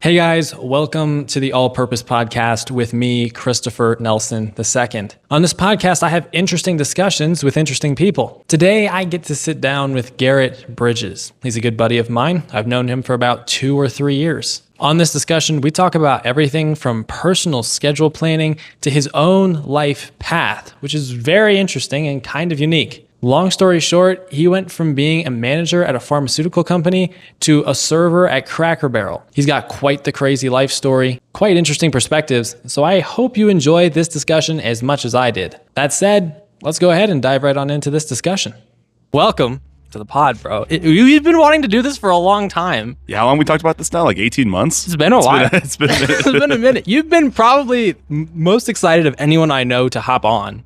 Hey guys, welcome to the All Purpose Podcast with me, Christopher Nelson II. On this podcast, I have interesting discussions with interesting people. Today, I get to sit down with Garrett Bridges. He's a good buddy of mine. I've known him for about 2 or 3 years. On this discussion, we talk about everything from personal schedule planning to his own life path, which is very interesting and kind of unique. Long story short, he went from being a manager at a pharmaceutical company to a server at Cracker Barrel. He's got quite the crazy life story, quite interesting perspectives, so I hope you enjoy this discussion as much as I did. That said, let's go ahead and dive right on into this discussion. Welcome to the pod, bro. You've been wanting to do this for a long time. Yeah, how long we talked about this now? Like 18 months? It's been a while. It's been a minute. It's been a minute. You've been probably most excited of anyone I know to hop on.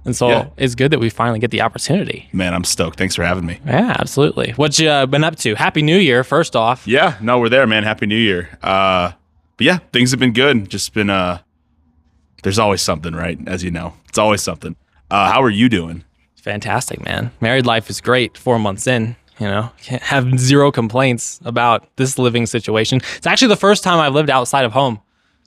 And so It's good that we finally get the opportunity. Man, I'm stoked. Thanks for having me. Yeah, absolutely. What you been up to? Happy New Year, first off. Yeah, no, we're there, man. Happy New Year. But yeah, things have been good. Just been, there's always something, right? As you know, it's always something. How are you doing? Fantastic, man. Married life is great 4 months in. You know, can't have zero complaints about this living situation. It's actually the first time I've lived outside of home.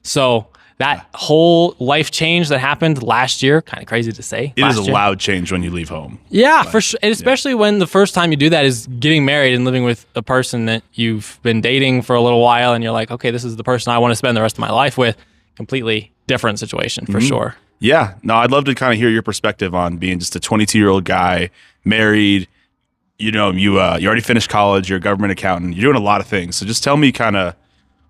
So that whole life change that happened last year, kind of crazy to say. It is a loud change when you leave home. Yeah, for sure. And especially when the first time you do that is getting married and living with a person that you've been dating for a little while. And you're like, okay, this is the person I want to spend the rest of my life with. Completely different situation for sure. Yeah. No, I'd love to kind of hear your perspective on being just a 22-year-old guy, married. You know, you already finished college. You're a government accountant. You're doing a lot of things. So just tell me kind of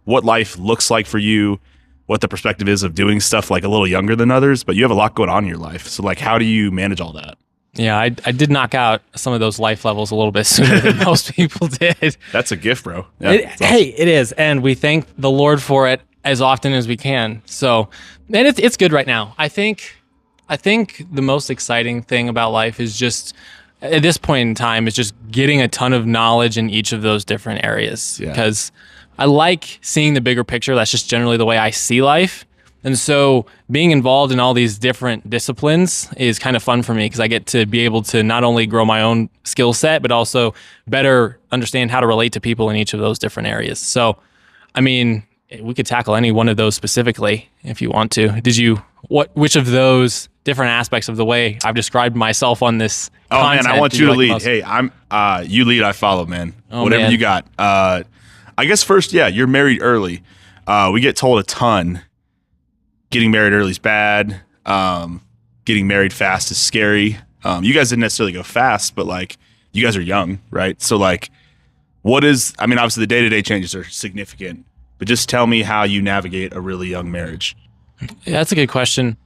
what life looks like for you, what the perspective is of doing stuff like a little younger than others, but you have a lot going on in your life. So like, how do you manage all that? Yeah, I did knock out some of those life levels a little bit sooner than most people did. That's a gift, bro. Yeah, awesome. Hey, it is. And we thank the Lord for it as often as we can. So, and it's good right now. I think the most exciting thing about life is just, at this point in time, is just getting a ton of knowledge in each of those different areas. Yeah. Because I like seeing the bigger picture. That's just generally the way I see life. And so being involved in all these different disciplines is kind of fun for me because I get to be able to not only grow my own skill set, but also better understand how to relate to people in each of those different areas. So, I mean, we could tackle any one of those specifically if you want to. Which of those different aspects of the way I've described myself on this content? Man, I want you to lead. Hey, you lead, I follow, man. Whatever you got. I guess first, you're married early. We get told a ton. Getting married early is bad. Getting married fast is scary. You guys didn't necessarily go fast, but like you guys are young, right? So like, obviously the day-to-day changes are significant, but just tell me how you navigate a really young marriage. Yeah, that's a good question.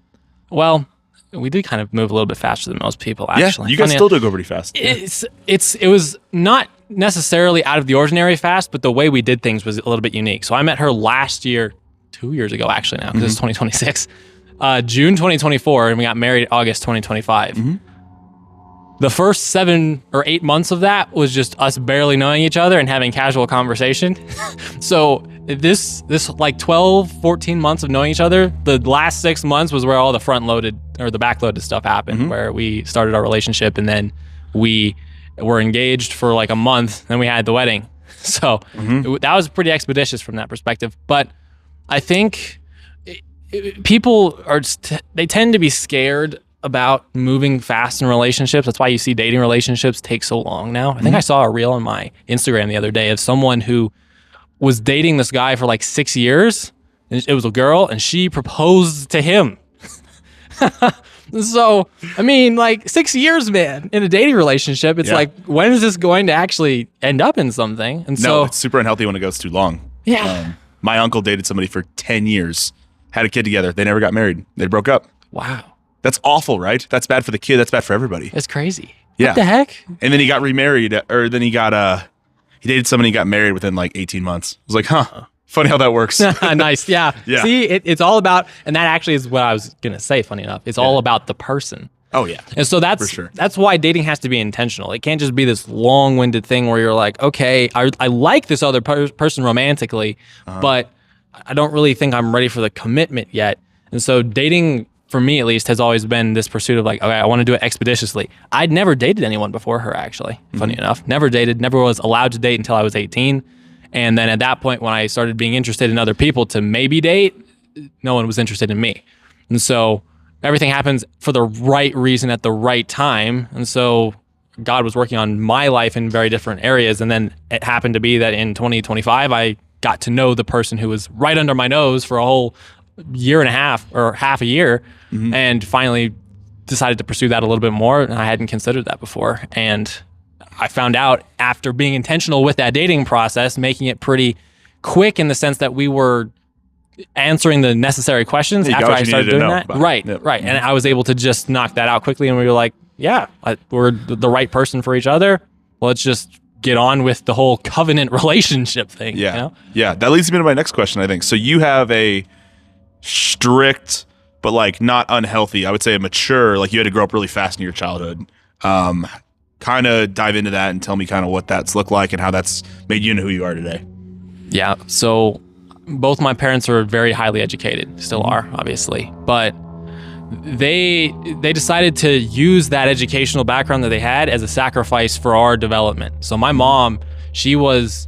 Well, we did kind of move a little bit faster than most people, actually. Yeah, you guys still do go pretty fast. It was not necessarily out of the ordinary fast, but the way we did things was a little bit unique. So I met her last year, 2 years ago actually now, because it's 2026, June 2024, and we got married August 2025. The first 7 or 8 months of that was just us barely knowing each other and having casual conversation. So this like 12, 14 months of knowing each other, the last 6 months was where all the front loaded or the back loaded stuff happened, where we started our relationship and then we were engaged for like a month, then we had the wedding. So that was pretty expeditious from that perspective. But I think people they tend to be scared about moving fast in relationships. That's why you see dating relationships take so long now. I think I saw a reel on my Instagram the other day of someone who was dating this guy for like 6 years. And it was a girl, and she proposed to him. So, I mean, like 6 years, man, in a dating relationship, it's like, when is this going to actually end up in something? And no, it's super unhealthy when it goes too long. Yeah. My uncle dated somebody for 10 years, had a kid together. They never got married. They broke up. Wow. That's awful, right? That's bad for the kid. That's bad for everybody. It's crazy. Yeah. What the heck? And then he got remarried, or then he dated somebody and got married within like 18 months. I was like, huh. Funny how that works. Nice. Yeah. See, it's all about, and that actually is what I was going to say, funny enough. It's all about the person. Oh, yeah. And so that's why dating has to be intentional. It can't just be this long-winded thing where you're like, okay, I like this other person romantically, but I don't really think I'm ready for the commitment yet. And so dating, for me at least, has always been this pursuit of like, okay, I want to do it expeditiously. I'd never dated anyone before her, actually, funny enough. Never was allowed to date until I was 18. And then at that point, when I started being interested in other people to maybe date, no one was interested in me. And so everything happens for the right reason at the right time. And so God was working on my life in very different areas. And then it happened to be that in 2025, I got to know the person who was right under my nose for a whole year and a half or half a year, and finally decided to pursue that a little bit more. And I hadn't considered that before. And I found out after being intentional with that dating process, making it pretty quick in the sense that we were answering the necessary questions after I started doing that. Right. And I was able to just knock that out quickly. And we were like, yeah, we're the right person for each other. Well, let's just get on with the whole covenant relationship thing. Yeah. You know? Yeah. That leads me to my next question, I think. So you have a strict, but like not unhealthy, I would say a mature, like you had to grow up really fast in your childhood. Kind of dive into that and tell me kind of what that's looked like and how that's made you into who you are today. Yeah. So both my parents are very highly educated, still are, obviously, but they decided to use that educational background that they had as a sacrifice for our development. So my mom, she was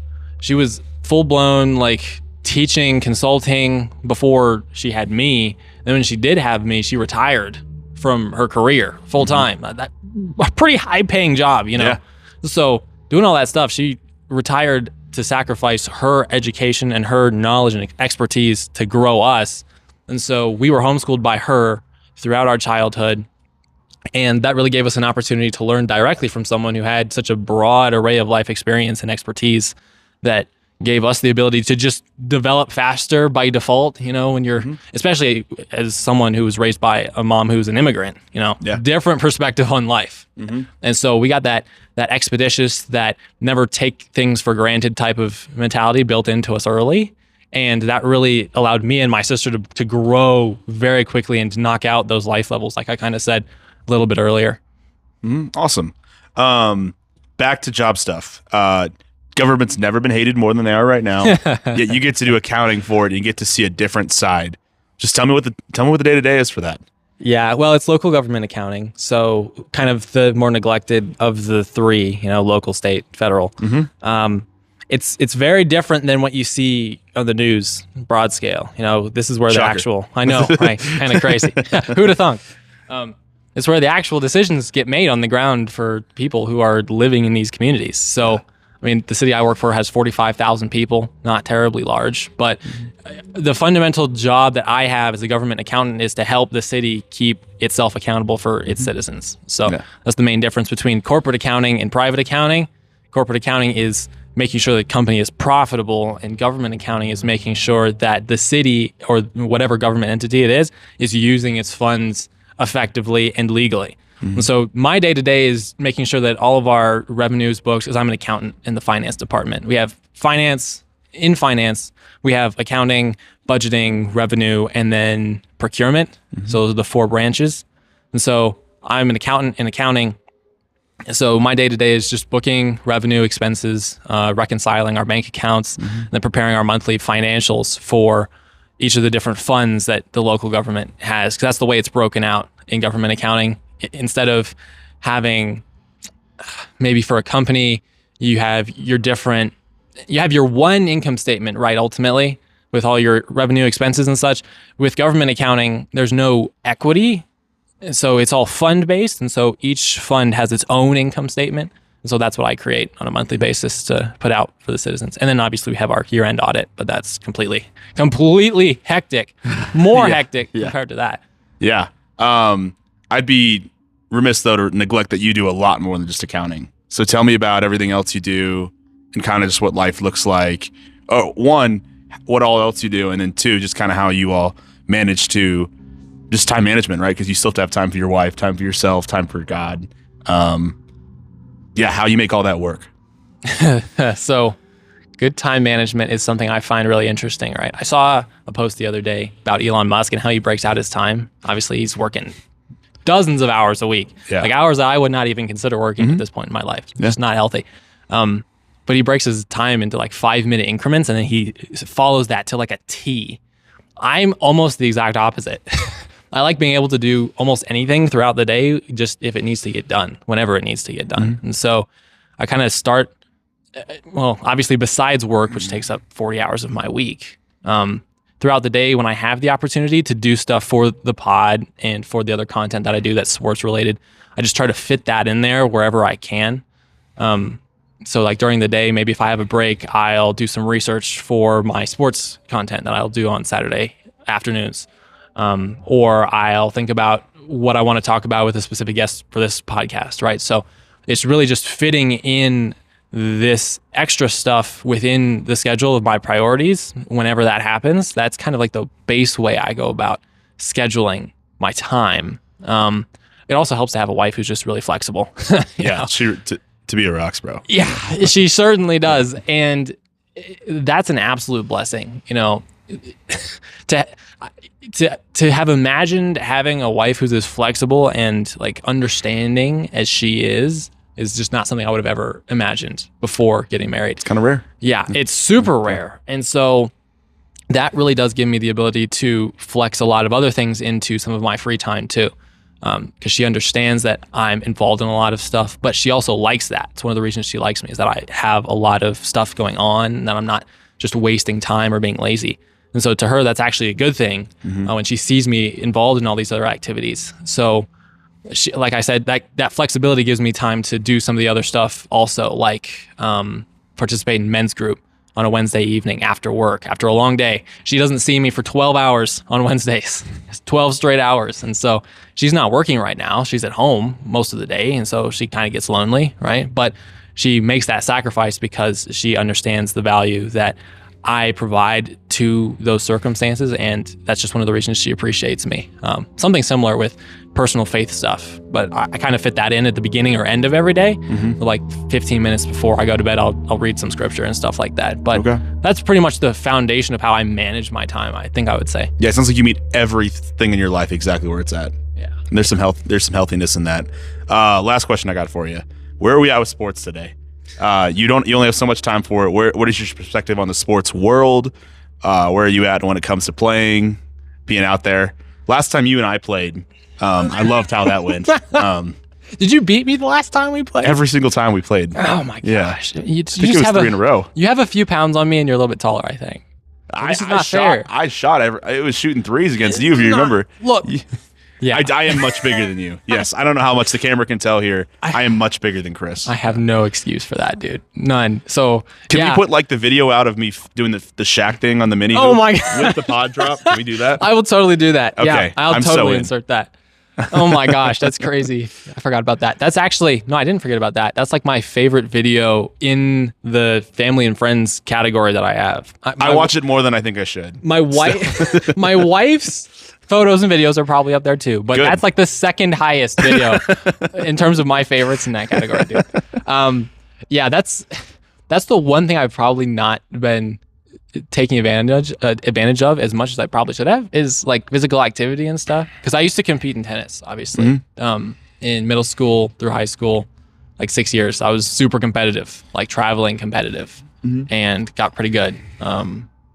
full blown like teaching, consulting before she had me. Then when she did have me, she retired from her career full time. That a pretty high paying job, you know. Yeah. So doing all that stuff, she retired to sacrifice her education and her knowledge and expertise to grow us. And so we were homeschooled by her throughout our childhood. And that really gave us an opportunity to learn directly from someone who had such a broad array of life experience and expertise that gave us the ability to just develop faster by default, you know, when you're, especially as someone who was raised by a mom who's an immigrant, you know, different perspective on life. And so we got that expeditious, that never take things for granted type of mentality built into us early. And that really allowed me and my sister to grow very quickly and to knock out those life levels, like I kind of said a little bit earlier. Awesome. Back to job stuff. Government's never been hated more than they are right now. Yet you get to do accounting for it and you get to see a different side. Just tell me what the day-to-day is for that. Yeah, well, it's local government accounting. So kind of the more neglected of the three, you know, local, state, federal. It's very different than what you see on the news, broad scale. You know, this is where the actual, I know, right? Kind of crazy. Who'd have thunk? It's where the actual decisions get made on the ground for people who are living in these communities. So, I mean, the city I work for has 45,000 people, not terribly large, but the fundamental job that I have as a government accountant is to help the city keep itself accountable for its citizens. So that's the main difference between corporate accounting and private accounting. Corporate accounting is making sure the company is profitable, and government accounting is making sure that the city or whatever government entity it is using its funds effectively and legally. And so my day-to-day is making sure that all of our revenues books, because I'm an accountant in the finance department. We have finance, we have accounting, budgeting, revenue, and then procurement. So those are the four branches. And so I'm an accountant in accounting. So my day-to-day is just booking revenue, expenses, reconciling our bank accounts, and then preparing our monthly financials for each of the different funds that the local government has, because that's the way it's broken out in government accounting. Instead of having, maybe for a company, you have your one income statement, right, ultimately, with all your revenue, expenses, and such. With government accounting, there's no equity. So it's all fund-based, and so each fund has its own income statement. And so that's what I create on a monthly basis to put out for the citizens. And then obviously we have our year-end audit, but that's completely hectic, more hectic compared to that. Yeah. I'd be remiss, though, to neglect that you do a lot more than just accounting. So tell me about everything else you do and kind of just what life looks like. Oh, one, what all else you do, and then two, just kind of how you all manage to just time management, right? Because you still have to have time for your wife, time for yourself, time for God. How you make all that work. So good time management is something I find really interesting, right? I saw a post the other day about Elon Musk and how he breaks out his time. Obviously, he's working dozens of hours a week, like hours that I would not even consider working at this point in my life. It's just not healthy. But he breaks his time into like 5-minute increments, and then he follows that to like a T. I'm almost the exact opposite. I like being able to do almost anything throughout the day, just if it needs to get done, whenever it needs to get done. And so I kind of start well, obviously besides work, which takes up 40 hours of my week, throughout the day when I have the opportunity to do stuff for the pod and for the other content that I do that's sports related, I just try to fit that in there wherever I can. So like during the day, maybe if I have a break, I'll do some research for my sports content that I'll do on Saturday afternoons. Or I'll think about what I want to talk about with a specific guest for this podcast, right? So it's really just fitting in this extra stuff within the schedule of my priorities whenever that happens. That's kind of like the base way I go about scheduling my time. It also helps to have a wife who's just really flexible. Yeah, to be a rocks, bro. Yeah, she certainly does. And that's an absolute blessing, you know, to have imagined having a wife who's as flexible and like understanding as she is just not something I would have ever imagined before getting married. It's kind of rare. Yeah, it's super rare. And so that really does give me the ability to flex a lot of other things into some of my free time too. Because she understands that I'm involved in a lot of stuff, but she also likes that. It's one of the reasons she likes me is that I have a lot of stuff going on and that I'm not just wasting time or being lazy. And so to her, that's actually a good thing when she sees me involved in all these other activities. So she, like I said, that flexibility gives me time to do some of the other stuff also, like participate in men's group on a Wednesday evening after work, after a long day. She doesn't see me for 12 hours on Wednesdays, 12 straight hours. And so she's not working right now. She's at home most of the day. And so she kind of gets lonely, right? But she makes that sacrifice because she understands the value that I provide to those circumstances. And that's just one of the reasons she appreciates me. Something similar with personal faith stuff, but I kind of fit that in at the beginning or end of every day. Like 15 minutes before I go to bed, I'll read some scripture and stuff like that. But that's pretty much the foundation of how I manage my time, I think I would say. Yeah, it sounds like you meet everything in your life exactly where it's at. Yeah. And there's some healthiness in that. Last question I got for you. Where are we at with sports today? You only have so much time for it. What is your perspective on the sports world? Where are you at when it comes to playing, being out there? Last time you and I played, I loved how that went. Did you beat me the last time we played? Every single time we played. Oh my gosh. Yeah. I think it was 3 in a row. You have a few pounds on me and you're a little bit taller, I think. This is not fair. I shot it was shooting threes against you, if you remember. Look. Yeah, I am much bigger than you. Yes, I don't know how much the camera can tell here. I am much bigger than Chris. I have no excuse for that, dude. None. So can we put like the video out of me doing the Shaq thing on the mini? Oh my god! With the pod drop, can we do that? I will totally do that. Okay, yeah, I'll totally insert that. Oh my gosh, that's crazy. I forgot about that. That's actually no, I didn't forget about that. That's like my favorite video in the family and friends category that I have. I watch it more than I think I should. My wife, my wife's photos and videos are probably up there too, but that's like the second highest video in terms of my favorites in that category, dude. Yeah, that's the one thing I've probably not been taking advantage of as much as I probably should have is like physical activity and stuff. Because I used to compete in tennis, obviously, in middle school through high school, like 6 years. I was super competitive, like traveling competitive, and got pretty good.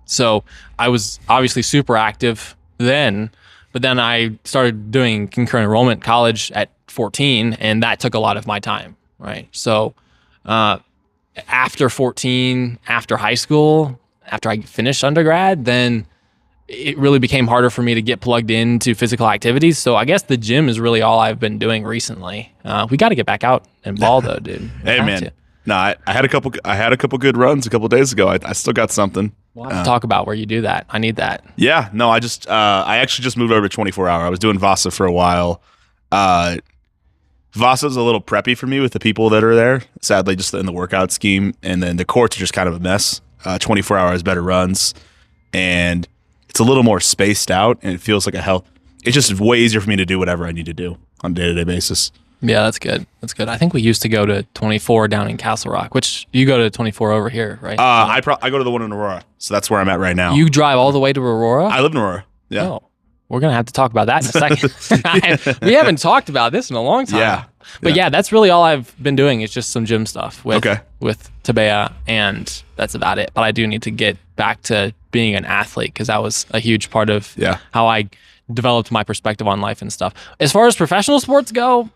So I was obviously super active then. But then I started doing concurrent enrollment college at 14, and that took a lot of my time, right? So after 14, after high school, after I finished undergrad, then it really became harder for me to get plugged into physical activities. So I guess the gym is really all I've been doing recently. We got to get back out and ball though, dude. Hey man, no, I had a couple good runs a couple days ago. I still got something. We'll have to talk about where you do that. I need that. Yeah, no, I actually just moved over to 24-hour. I was doing Vasa for a while. Vasa's a little preppy for me with the people that are there, sadly, just in the workout scheme. And then the courts are just kind of a mess. 24-hour has better runs. And it's a little more spaced out, and it feels like it's just way easier for me to do whatever I need to do on a day-to-day basis. Yeah, that's good. That's good. I think we used to go to 24 down in Castle Rock, which you go to 24 over here, right? I go to the one in Aurora, so that's where I'm at right now. You drive all the way to Aurora? I live in Aurora. Yeah. Oh, we're gonna have to talk about that in a second. We haven't talked about this in a long time. Yeah. But yeah, that's really all I've been doing is just some gym stuff with Tabea, and that's about it. But I do need to get back to being an athlete because that was a huge part of how I developed my perspective on life and stuff. As far as professional sports go,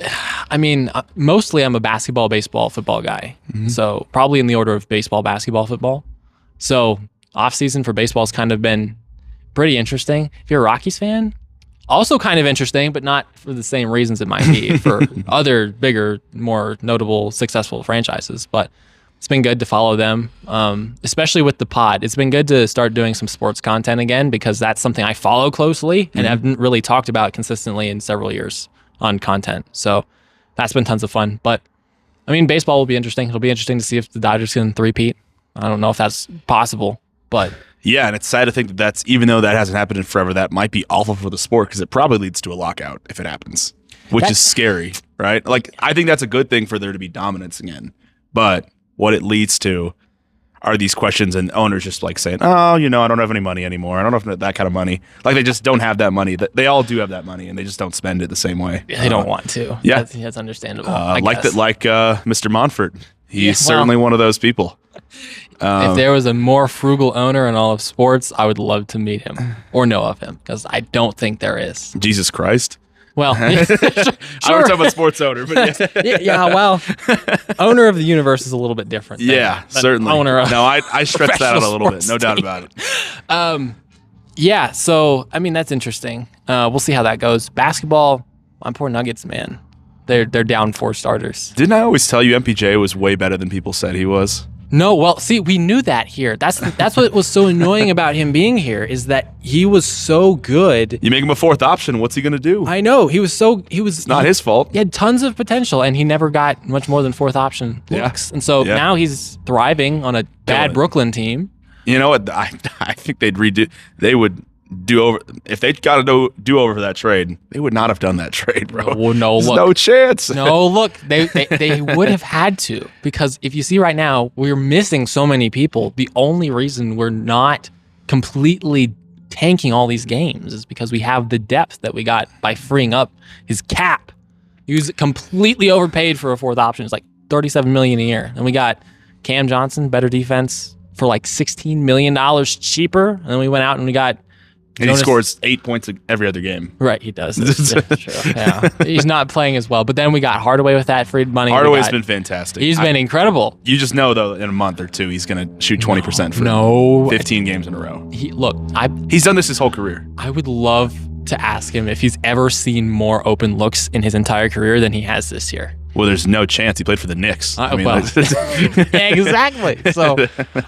I mean, mostly I'm a basketball, baseball, football guy. So probably in the order of baseball, basketball, football. So off season for baseball's kind of been pretty interesting. If you're a Rockies fan, also kind of interesting, but not for the same reasons it might be for other bigger, more notable, successful franchises. But it's been good to follow them, especially with the pod. It's been good to start doing some sports content again because that's something I follow closely and haven't really talked about consistently in several years on content. So that's been tons of fun. But I mean, baseball will be interesting. It'll be interesting to see if the Dodgers can three-peat. I don't know if that's possible, but... Yeah, and it's sad to think that that's, even though that hasn't happened in forever, that might be awful for the sport because it probably leads to a lockout if it happens, which is scary, right? Like, I think that's a good thing for there to be dominance again. But what it leads to are these questions and owners just like saying, oh, I don't have any money anymore. I don't have that kind of money. Like, they just don't have that money. They all do have that money, and they just don't spend it the same way. They don't want to. Yeah. That's understandable. Like Mr. Monfort. He's certainly one of those people. If there was a more frugal owner in all of sports, I would love to meet him or know of him because I don't think there is. Jesus Christ. Well, sure. I don't talk about sports owner, but well, owner of the universe is a little bit different. Yeah, certainly. Owner of I stretched that out a little bit, no doubt about it. Yeah, so I mean that's interesting. We'll see how that goes. Basketball, my poor Nuggets, man. They're down 4 starters. Didn't I always tell you MPJ was way better than people said he was? No, well, see, we knew that here. That's what was so annoying about him being here is that he was so good. You make him a 4th option, what's he going to do? I know. It's not his fault. He had tons of potential, and he never got much more than 4th option looks. And so now he's thriving on a bad Brooklyn team. You know what? I think they would do over if they got to do over for that trade. They would not have done that trade, bro. No chance. No, look, they would have had to because if you see right now, we're missing so many people. The only reason we're not completely tanking all these games is because we have the depth that we got by freeing up his cap. He was completely overpaid for a 4th option. It's like $37 million a year, and we got Cam Johnson, better defense for like $16 million cheaper, and then we went out and we got. And he scores 8 points every other game. Right, he does. That's true. Yeah. He's not playing as well. But then we got Hardaway with that freed money. Hardaway's been fantastic. He's been incredible. You just know, though, in a month or 2, he's going to shoot 20% for 15 games in a row. He's done this his whole career. I would love to ask him if he's ever seen more open looks in his entire career than he has this year. Well, there's no chance. He played for the Knicks. Exactly. So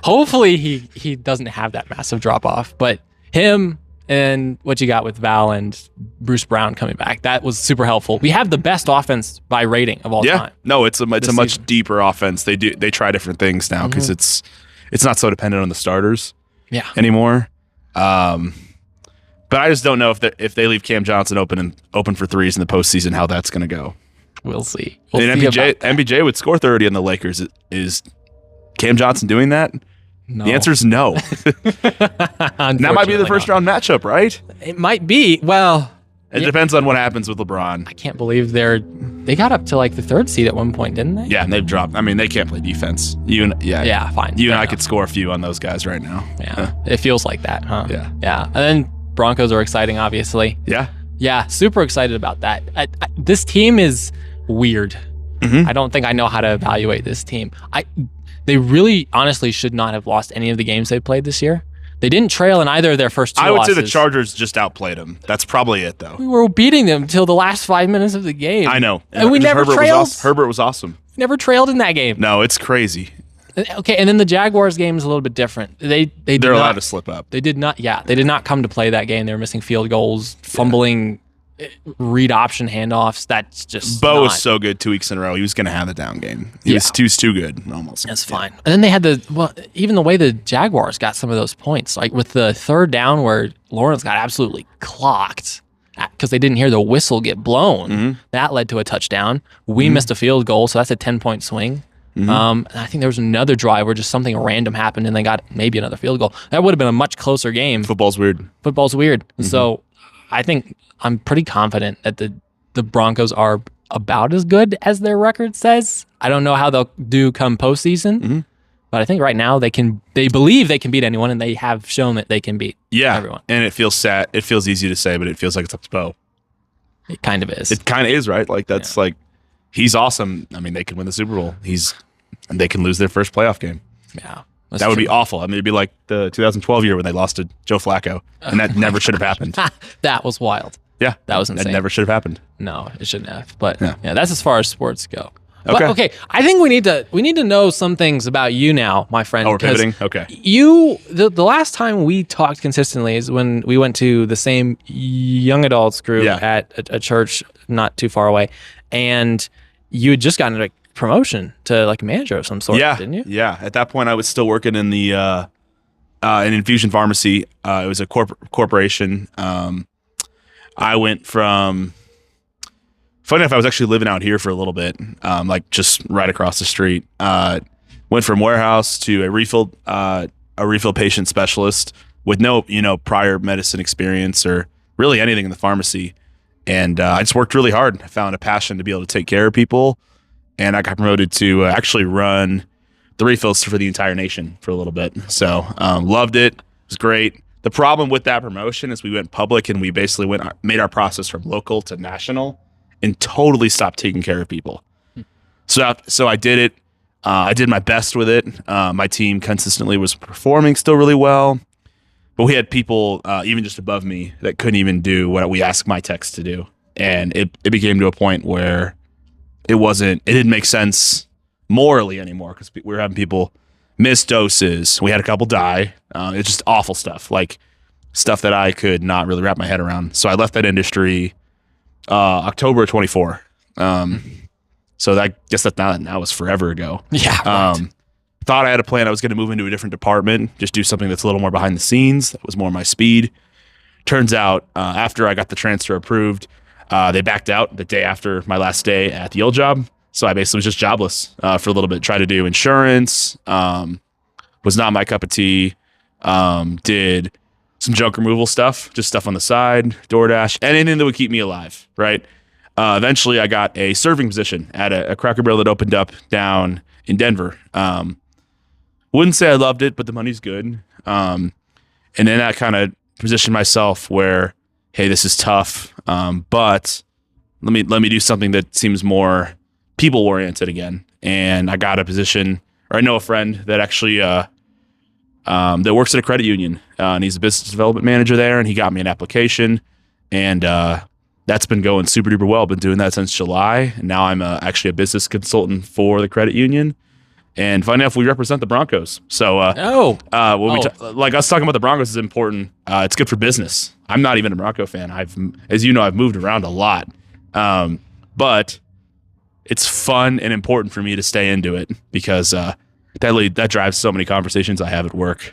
hopefully he doesn't have that massive drop off. But him... And what you got with Val and Bruce Brown coming back, that was super helpful. We have the best offense by rating of all time. No, it's a much deeper offense. They try different things now because it's not so dependent on the starters anymore. But I just don't know if they leave Cam Johnson open for threes in the postseason, how that's going to go. We'll see. MPJ would score 30 on the Lakers. Is Cam Johnson doing that? No. The answer is no. That might be the first round matchup, right? It might be. Well, it depends on what happens with LeBron. I can't believe they got up to like the 3rd seed at one point, didn't they? Yeah, and they've dropped. I mean, they can't play defense. Fine. You and I could score a few on those guys right now. Yeah, it feels like that, huh? Yeah. And then Broncos are exciting, obviously. Yeah, super excited about that. This team is weird. I don't think I know how to evaluate this team. They really, honestly, should not have lost any of the games they played this year. They didn't trail in either of their first 2 losses. I would say the Chargers just outplayed them. That's probably it, though. We were beating them till the last 5 minutes of the game. I know. And we never trailed. Herbert was awesome. Never trailed in that game. No, it's crazy. Okay, and then the Jaguars game is a little bit different. They're allowed to slip up. They did not come to play that game. They were missing field goals, fumbling, read option handoffs. That's just Bo was so good 2 weeks in a row. He was going to have the down game. He was too good almost. That's fine. And then they had even the way the Jaguars got some of those points, like with the 3rd down where Lawrence got absolutely clocked because they didn't hear the whistle get blown. That led to a touchdown. We missed a field goal, so that's a 10-point swing. And I think there was another drive where just something random happened and they got maybe another field goal. That would have been a much closer game. Football's weird. So I think I'm pretty confident that the Broncos are about as good as their record says. I don't know how they'll do come postseason, but I think right now they believe they can beat anyone, and they have shown that they can beat everyone. And it feels sad. It feels easy to say, but it feels like it's up to Bo. It kind of is. It kind of is, right? Like that's like, he's awesome. I mean, they can win the Super Bowl. And they can lose their first playoff game. Yeah. That would be awful. I mean, it'd be like the 2012 year when they lost to Joe Flacco, and that never should have happened. That was wild. Yeah. That was insane. That never should have happened. No, it shouldn't have. But yeah, that's as far as sports go. Okay. But, okay. I think we need to know some things about you now, my friend. Oh, we're pivoting? Okay. The last time we talked consistently is when we went to the same young adults group at a church not too far away, and you had just gotten a promotion to like manager of some sort, didn't you? Yeah. At that point, I was still working in the an infusion pharmacy. It was a corporation. I went from, funny enough, I was actually living out here for a little bit, like just right across the street. Went from warehouse to a refill patient specialist with no, prior medicine experience or really anything in the pharmacy. And I just worked really hard. I found a passion to be able to take care of people. And I got promoted to actually run the refills for the entire nation for a little bit. So loved it. It was great. The problem with that promotion is we went public and we basically made our process from local to national and totally stopped taking care of people. So I did it. I did my best with it. My team consistently was performing still really well. But we had people even just above me that couldn't even do what we asked my techs to do. And it became to a point where it didn't make sense morally anymore because we were having people miss doses. We had a couple die. It's just awful stuff, like stuff that I could not really wrap my head around. So I left that industry October of 24. So I guess that now was forever ago. Yeah. Right. Thought I had a plan. I was going to move into a different department, just do something that's a little more behind the scenes. That was more my speed. Turns out after I got the transfer approved, they backed out the day after my last day at the old job. So I basically was just jobless for a little bit. Tried to do insurance, was not my cup of tea. Did some junk removal stuff, just stuff on the side, DoorDash, anything that would keep me alive, right? Eventually I got a serving position at a Cracker Barrel that opened up down in Denver. Wouldn't say I loved it, but the money's good. And then I kind of positioned myself where, hey, this is tough, but let me do something that seems more people oriented again. And I got a position, or I know a friend that actually that works at a credit union, and he's a business development manager there, and he got me an application, and that's been going super duper well. Been doing that since July, and now I'm actually a business consultant for the credit union. And funny enough, we represent the Broncos. So, like us talking about the Broncos is important. It's good for business. I'm not even a Bronco fan. As you know, I've moved around a lot. But it's fun and important for me to stay into it because that drives so many conversations I have at work.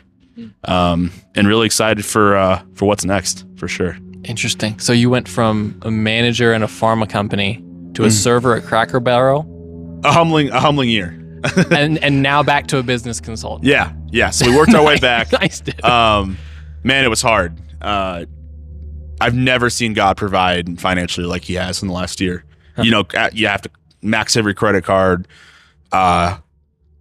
And really excited for what's next, for sure. Interesting. So you went from a manager in a pharma company to a server at Cracker Barrel? A humbling year. and now back to a business consultant. Yeah. So we worked our way back. Nice, dude. Man, it was hard. I've never seen God provide financially like He has in the last year. You have to max every credit card. I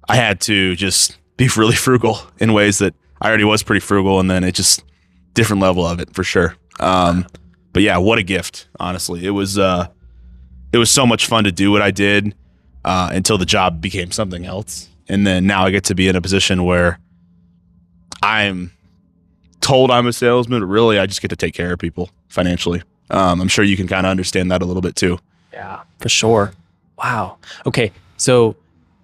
had to just be really frugal in ways that I already was pretty frugal, and then it just different level of it for sure. But yeah, what a gift! Honestly, it was so much fun to do what I did. Until the job became something else. And then now I get to be in a position where I'm told I'm a salesman, but really I just get to take care of people financially. I'm sure you can kind of understand that a little bit too. Yeah, for sure. Wow. Okay, so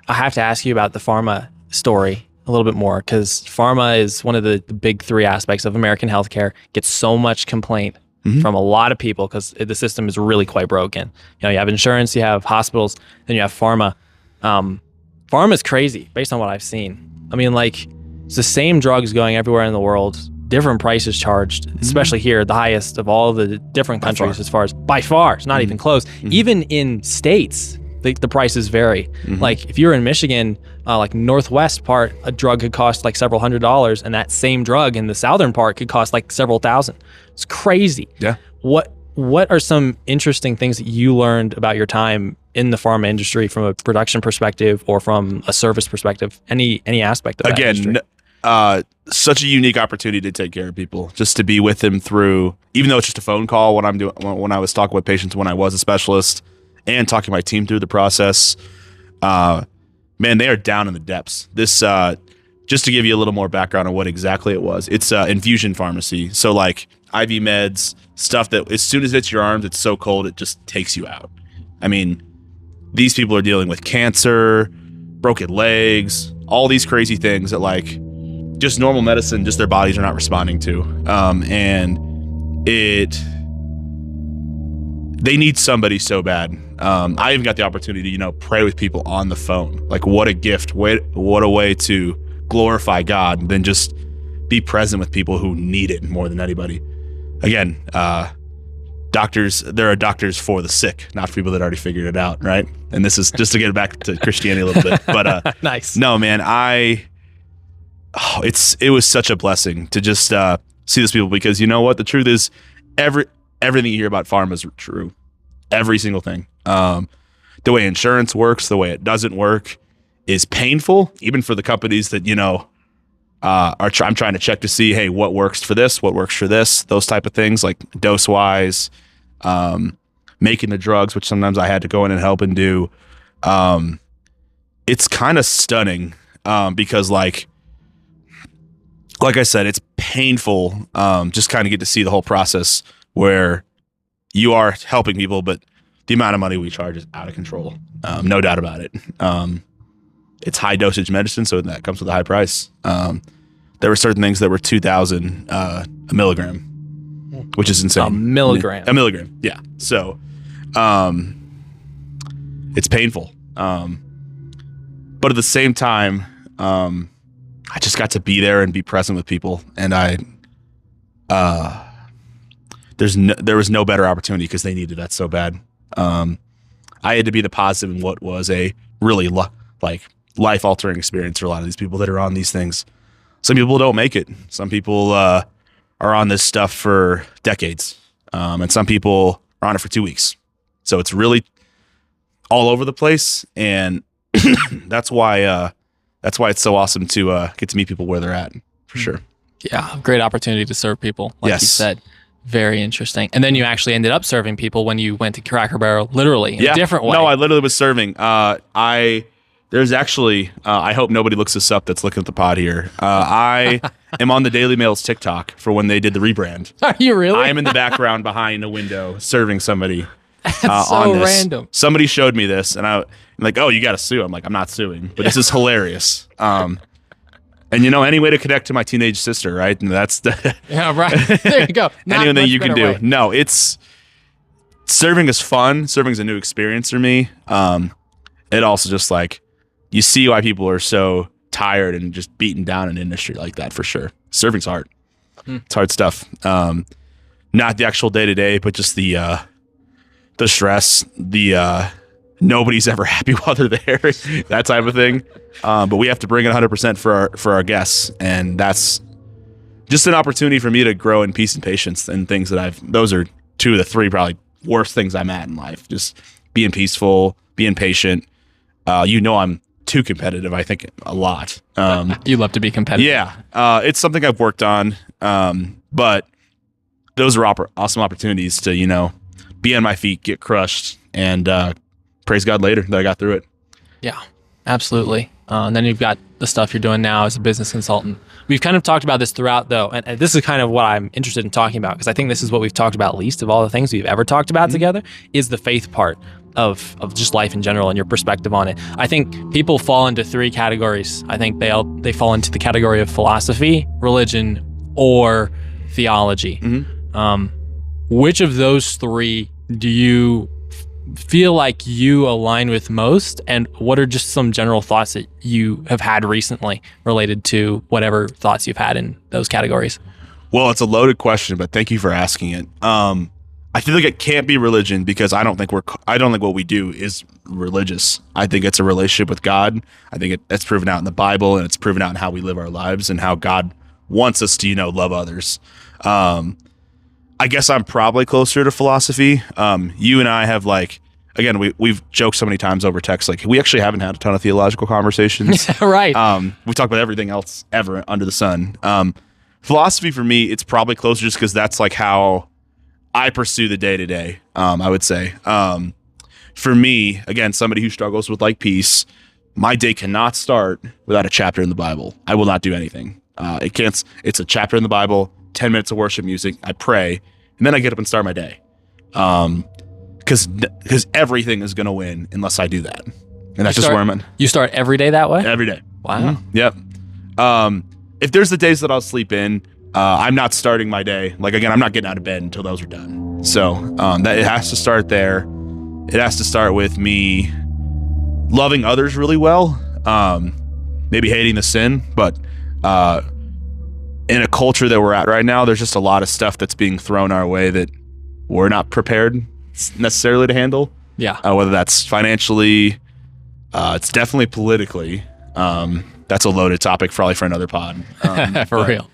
I have to ask you about the pharma story a little bit more because pharma is one of the big three aspects of American healthcare. Gets so much complaint from a lot of people because the system is really quite broken. You have insurance, you have hospitals, then you have pharma. Pharma is crazy based on what I've seen. I mean, like, it's the same drugs going everywhere in the world, different prices charged, especially here, the highest of all the different countries by far. It's not even close. Even in states, the prices vary. Like if you're in Michigan, like northwest part, a drug could cost like several $100s, and that same drug in the southern part could cost like several thousand. It's crazy. Yeah. What are some interesting things that you learned about your time in the pharma industry from a production perspective or from a service perspective? Any aspect of that industry? such a unique opportunity to take care of people, just to be with them through, even though it's just a phone call when I was talking with patients when I was a specialist, and talking my team through the process. Man, they are down in the depths. This, just to give you a little more background on what exactly it was, it's infusion pharmacy. So like IV meds, stuff that as soon as it hits your arms, it's so cold, it just takes you out. I mean, these people are dealing with cancer, broken legs, all these crazy things that like just normal medicine, just their bodies are not responding to. They need somebody so bad. I even got the opportunity to, pray with people on the phone. Like, what a gift. What a way to glorify God than just be present with people who need it more than anybody. Again, doctors, there are doctors for the sick, not for people that already figured it out, right? And this is just to get back to Christianity a little bit. But nice. No, man, it was such a blessing to just see those people, because you know what? The truth is, everything you hear about pharma is true. Every single thing. The way insurance works, the way it doesn't work is painful, even for the companies that, I'm trying to check to see, hey, what works for this, those type of things, like dose wise, making the drugs, which sometimes I had to go in and help and do. It's kind of stunning because like I said, it's painful. Just kind of get to see the whole process where you are helping people, but the amount of money we charge is out of control. No doubt about it. It's high dosage medicine, so that comes with a high price. There were certain things that were 2,000 a milligram, which is insane. A milligram, yeah. So it's painful. But at the same time, I just got to be there and be present with people, and there was no better opportunity because they needed that so bad. I had to be the positive in what was a really life-altering experience for a lot of these people that are on these things. Some people don't make it. Some people are on this stuff for decades, and some people are on it for 2 weeks. So it's really all over the place, and that's why it's so awesome to get to meet people where they're at, for sure. Yeah, great opportunity to serve people, like you said. Very interesting. And then you actually ended up serving people when you went to Cracker Barrel, literally, in a different way. No, I literally was serving. There's actually, I hope nobody looks this up that's looking at the pod here. I am on the Daily Mail's TikTok for when they did the rebrand. Are you really? I am in the background behind a window serving somebody. That's so random. Somebody showed me this, and I'm like, oh, you got to sue. I'm like, I'm not suing, but this is hilarious. And any way to connect to my teenage sister, right? And that's the yeah, right. There you go. Anything you can do. Way. No, serving is fun. Serving is a new experience for me. It also just you see why people are so tired and just beaten down in an industry like that, for sure. Serving's hard. It's hard stuff. Not the actual day to day, but just the stress, nobody's ever happy while they're there, that type of thing. But we have to bring it 100% for our guests, and that's just an opportunity for me to grow in peace and patience and things that those are 2 of the 3 probably worst things I'm at in life. Just being peaceful, being patient. I'm too competitive, I think, a lot. You love to be competitive. Yeah. It's something I've worked on. But those are awesome opportunities to, be on my feet, get crushed, and praise God later that I got through it. Yeah, absolutely. And then you've got the stuff you're doing now as a business consultant. We've kind of talked about this throughout, though, and this is kind of what I'm interested in talking about, because I think this is what we've talked about least of all the things we've ever talked about together, is the faith part of just life in general and your perspective on it. I think people fall into 3 categories. I think they fall into the category of philosophy, religion, or theology. Which of those 3 do you feel like you align with most, and what are just some general thoughts that you have had recently related to whatever thoughts you've had in those categories? Well, it's a loaded question, but thank you for asking it. I feel like it can't be religion, because I don't think what we do is religious. I think it's a relationship with God. I think it's proven out in the Bible, and it's proven out in how we live our lives and how God wants us to, love others. I guess I'm probably closer to philosophy. You and I have again, we've joked so many times over text, like we actually haven't had a ton of theological conversations. Right. We talk about everything else ever under the sun. Philosophy for me, it's probably closer just because that's like how I pursue the day to day. I would say, for me, again, somebody who struggles with like peace, my day cannot start without a chapter in the Bible. I will not do anything. It can't. It's a chapter in the Bible, 10 minutes of worship music. I pray, and then I get up and start my day. Because everything is going to win unless I do that. And that's just where I'm at. You start every day that way? Every day. Wow. Mm-hmm. Yep. If there's the days that I'll sleep in, I'm not starting my day. Like, again, I'm not getting out of bed until those are done. So that it has to start there. It has to start with me loving others really well. Maybe hating the sin, but in a culture that we're at right now, there's just a lot of stuff that's being thrown our way that we're not prepared necessarily to handle. Yeah. Whether that's financially, it's definitely politically. That's a loaded topic probably for another pod. Real.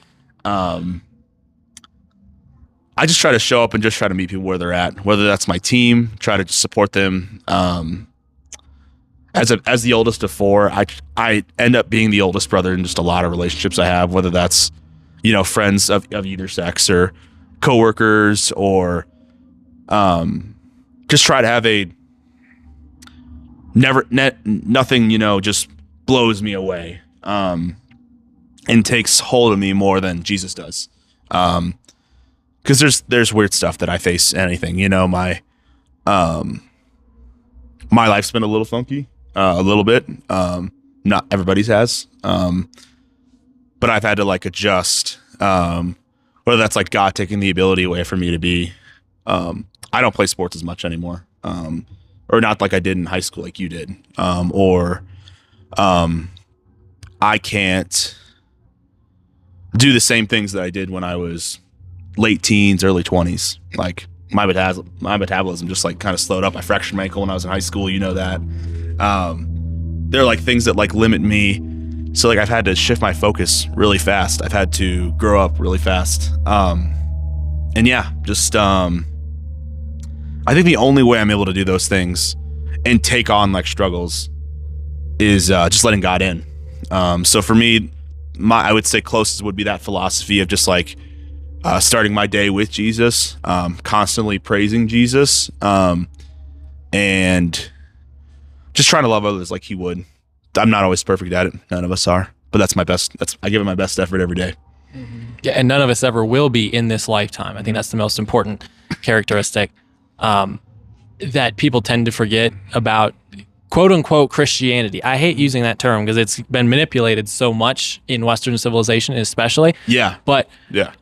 I just try to show up and just try to meet people where they're at, whether that's my team, try to just support them. As the oldest of four, I end up being the oldest brother in just a lot of relationships I have, whether that's, friends of either sex or coworkers or, just try to have nothing, just blows me away, and takes hold of me more than Jesus does. Cause there's weird stuff that I face anything, my life's been a little funky, a little bit, not everybody's has, but I've had to like adjust, whether that's like God taking the ability away from me to be, I don't play sports as much anymore, or not like I did in high school, like you did, I can't do the same things that I did when I was late teens, early 20s. Like my metabolism just like kind of slowed up. I fractured my ankle when I was in high school. You know that. There are like things that like limit me. So like I've had to shift my focus really fast. I've had to grow up really fast. And yeah, just I think the only way I'm able to do those things and take on like struggles is just letting God in. So for me, I would say closest would be that philosophy of just like starting my day with Jesus, constantly praising Jesus, and just trying to love others like he would. I'm not always perfect at it. None of us are, but that's my best. I give it my best effort every day. Yeah, and none of us ever will be in this lifetime. I think that's the most important characteristic that people tend to forget about quote unquote Christianity. I hate using that term because it's been manipulated so much in Western civilization, especially. Yeah. But yeah,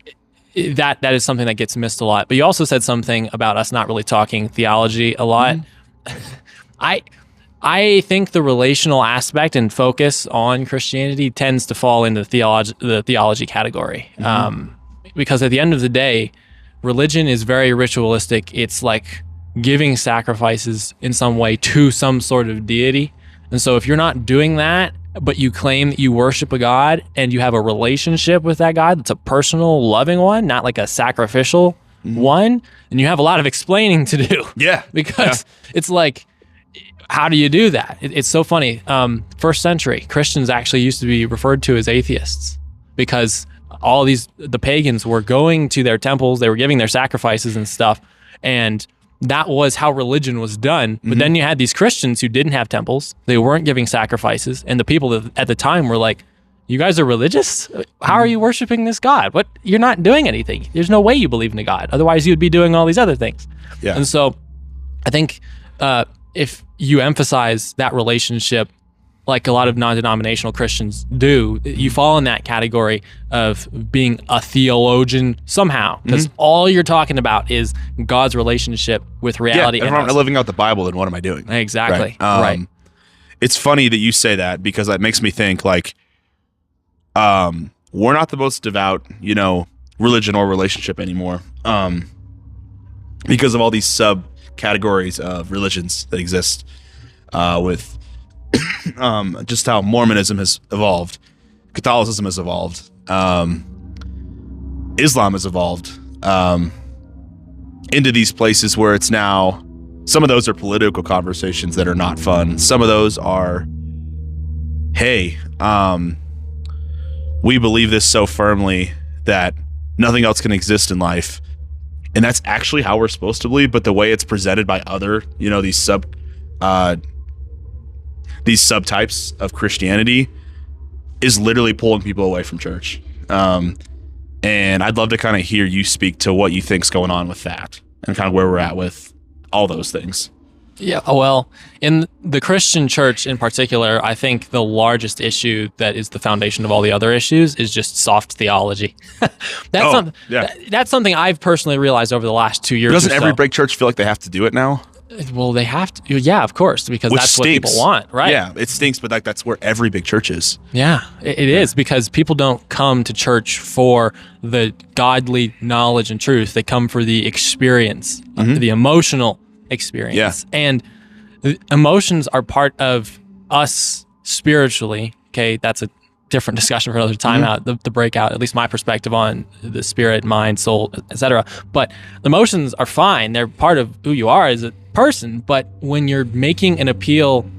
that is something that gets missed a lot. But you also said something about us not really talking theology a lot. Mm-hmm. I think the relational aspect and focus on Christianity tends to fall into the theology category. Mm-hmm. Because at the end of the day, religion is very ritualistic. It's like giving sacrifices in some way to some sort of deity. And so if you're not doing that, but you claim that you worship a God and you have a relationship with that God that's a personal, loving one, not like a sacrificial one, and you have a lot of explaining to do. Yeah. Because it's like, how do you do that? It's so funny. First century, Christians actually used to be referred to as atheists because the pagans were going to their temples, they were giving their sacrifices and stuff, and that was how religion was done. But then you had these Christians who didn't have temples, they weren't giving sacrifices, and the people at the time were like, you guys are religious? How are you worshiping this God? What? You're not doing anything. There's no way you believe in a God. Otherwise, you would be doing all these other things. Yeah. And so I think if you emphasize that relationship, like a lot of non-denominational Christians do, you fall in that category of being a theologian somehow, because all you're talking about is God's relationship with reality. Yeah, if I'm not living out the Bible, then what am I doing? Exactly. Right. It's funny that you say that because that makes me think like, we're not the most devout, religion or relationship anymore, because of all these subcategories of religions that exist, with just how Mormonism has evolved, Catholicism has evolved, Islam has evolved, into these places where it's now some of those are political conversations that are not fun. Some of those are, hey, we believe this so firmly that nothing else can exist in life. And that's actually how we're supposed to believe, but the way it's presented by other, these subtypes of Christianity is literally pulling people away from church. And I'd love to kind of hear you speak to what you think's going on with that and kind of where we're at with all those things. Yeah, well, in the Christian church in particular, I think the largest issue that is the foundation of all the other issues is just soft theology. That's something I've personally realized over the last 2 years. Doesn't every big church feel like they have to do it now? Well, they have to. Yeah, of course, because that's stinks. What people want, right? Yeah, it stinks, but that's where every big church is. Yeah, it is, because people don't come to church for the godly knowledge and truth. They come for the experience, the emotional experience. Yeah. And emotions are part of us spiritually. Okay, that's a different discussion for another time. Out the breakout, at least my perspective on the spirit, mind, soul, etc. But emotions are fine. They're part of who you are as a person. But when you're making an appeal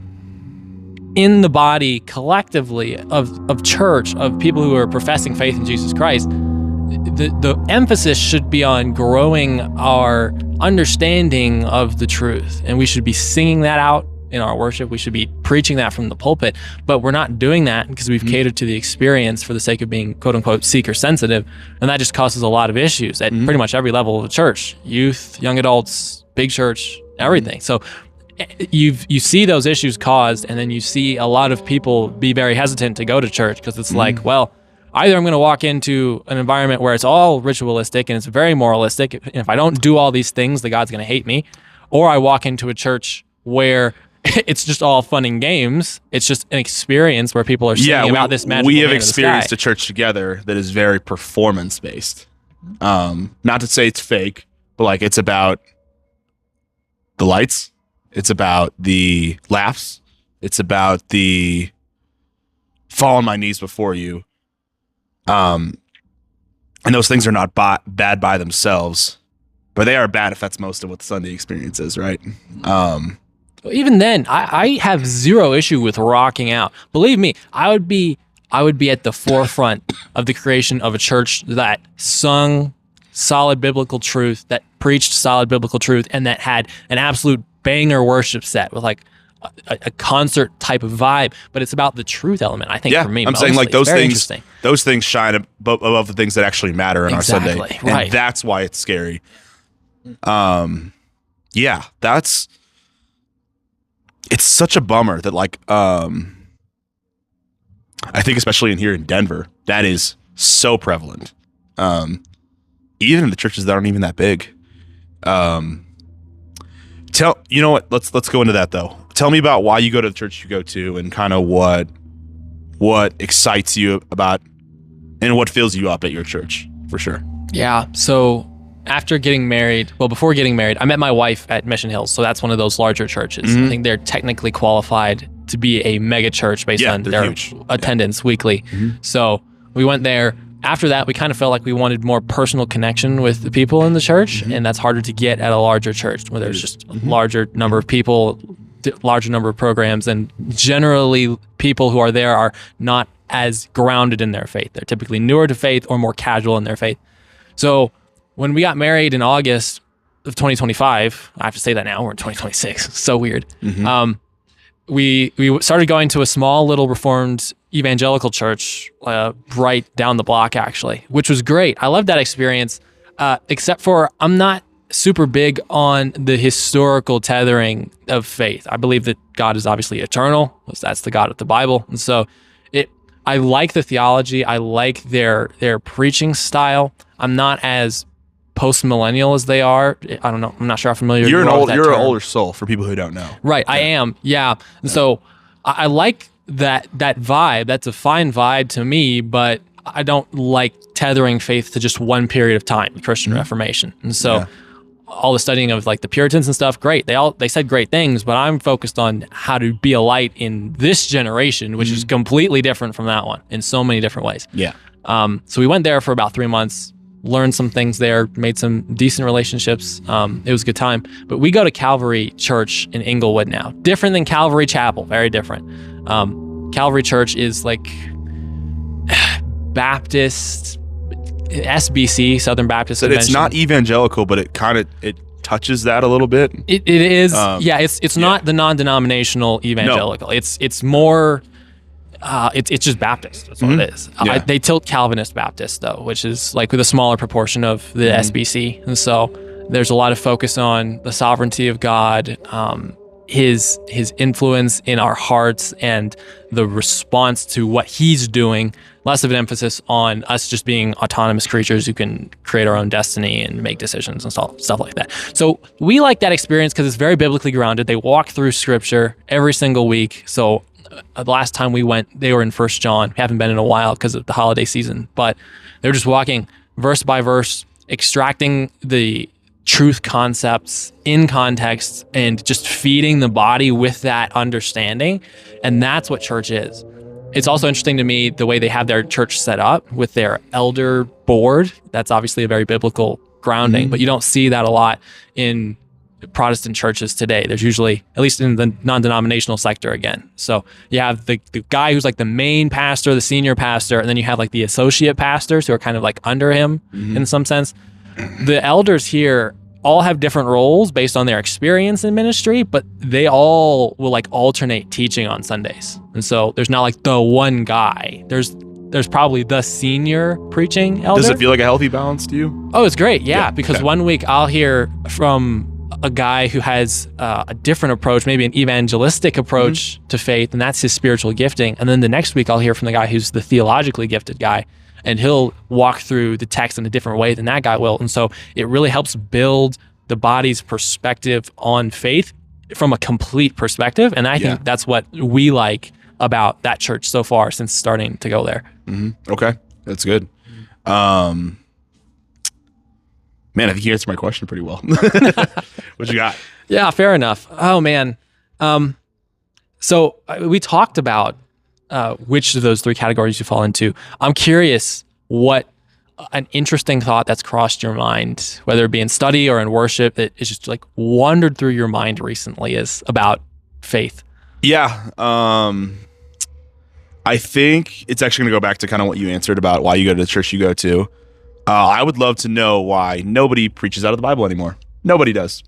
in the body collectively of church, of people who are professing faith in Jesus Christ, the emphasis should be on growing our understanding of the truth. And we should be singing that out in our worship. We should be preaching that from the pulpit, but we're not doing that because we've catered to the experience for the sake of being quote unquote seeker sensitive. And that just causes a lot of issues at pretty much every level of the church: youth, young adults, big church, everything. So you see those issues caused, and then you see a lot of people be very hesitant to go to church because it's like, well, either I'm going to walk into an environment where it's all ritualistic and it's very moralistic, and if I don't do all these things, the God's going to hate me, or I walk into a church where it's just all fun and games. It's just an experience where people are singing about this magical we have man in the experienced sky. a church together that is very performance based. Not to say it's fake, but like it's about the lights, it's about the laughs, it's about the fall on my knees before you. And those things are not bad by themselves, but they are bad if that's most of what the Sunday experience is, right? Even then, I have zero issue with rocking out. Believe me, I would be at the forefront of the creation of a church that sung solid biblical truth, that preached solid biblical truth, and that had an absolute banger worship set with like a concert type of vibe. But it's about the truth element, I think, for me. I'm saying like those things shine above the things that actually matter in our Sunday. Right. And that's why it's scary. It's such a bummer that like, I think especially in here in Denver, that is so prevalent. Even in the churches that aren't even that big. You know what? Let's go into that though. Tell me about why you go to the church you go to, and kind of what excites you about and what fills you up at your church, for sure. Yeah. So after getting married, before getting married, I met my wife at Mission Hills. So that's one of those larger churches. I think they're technically qualified to be a mega church based on their attendance weekly. So we went there. After that, we kind of felt like we wanted more personal connection with the people in the church, and that's harder to get at a larger church where there's just a larger number of people, larger number of programs, and generally people who are there are not as grounded in their faith. They're typically newer to faith or more casual in their faith. So when we got married in August of 2025, I have to say that now, we're in 2026. It's so weird. We started going to a small little Reformed evangelical church right down the block, actually, which was great. I loved that experience, except for I'm not super big on the historical tethering of faith. I believe that God is obviously eternal. That's the God of the Bible. And so I like the theology. I like their preaching style. I'm not as post-millennial as they are. I don't know. I'm not sure how familiar you are with that term. You're an older soul for people who don't know. Right. I am. Yeah. And so I like that vibe. That's a fine vibe to me, but I don't like tethering faith to just one period of time, the Christian Reformation. And so all the studying of like the Puritans and stuff, great. They said great things, but I'm focused on how to be a light in this generation, which is completely different from that one in so many different ways. Yeah. So we went there for about 3 months. learned some things there, made some decent relationships. It was a good time. But we go to Calvary Church in Inglewood now. Different than Calvary Chapel, very different. Calvary Church is like Baptist, SBC, Southern Baptist So Convention. it's not evangelical, but it touches that a little bit. It is. It's not the non-denominational evangelical. No. It's more. It's just Baptist. That's what it is. Yeah. They tilt Calvinist Baptist though, which is like with a smaller proportion of the SBC, and so there's a lot of focus on the sovereignty of God, his influence in our hearts, and the response to what He's doing. Less of an emphasis on us just being autonomous creatures who can create our own destiny and make decisions and stuff like that. So we like that experience because it's very biblically grounded. They walk through Scripture every single week. So the last time we went, they were in 1 John. We haven't been in a while because of the holiday season, but they're just walking verse by verse, extracting the truth concepts in context and just feeding the body with that understanding. And that's what church is. It's also interesting to me the way they have their church set up with their elder board. That's obviously a very biblical grounding, but you don't see that a lot in Protestant churches today. There's usually, at least in the non-denominational sector again. So you have the guy who's like the main pastor, the senior pastor, and then you have like the associate pastors who are kind of like under him in some sense. The elders here all have different roles based on their experience in ministry, but they all will like alternate teaching on Sundays. And so there's not like the one guy. There's probably the senior preaching elder. Does it feel like a healthy balance to you? Oh, it's great. Yeah. Because one week I'll hear from a guy who has a different approach, maybe an evangelistic approach to faith, and that's his spiritual gifting. And then the next week I'll hear from the guy who's the theologically gifted guy, and he'll walk through the text in a different way than that guy will. And so it really helps build the body's perspective on faith from a complete perspective. And I think that's what we like about that church so far since starting to go there. Okay, that's good. Man, I think you answered my question pretty well. What you got? Yeah, fair enough. Oh, man. So we talked about which of those three categories you fall into. I'm curious what an interesting thought that's crossed your mind, whether it be in study or in worship, that is just like wandered through your mind recently is about faith. Yeah. I think it's actually going to go back to kind of what you answered about why you go to the church you go to. I would love to know why nobody preaches out of the Bible anymore. Nobody does.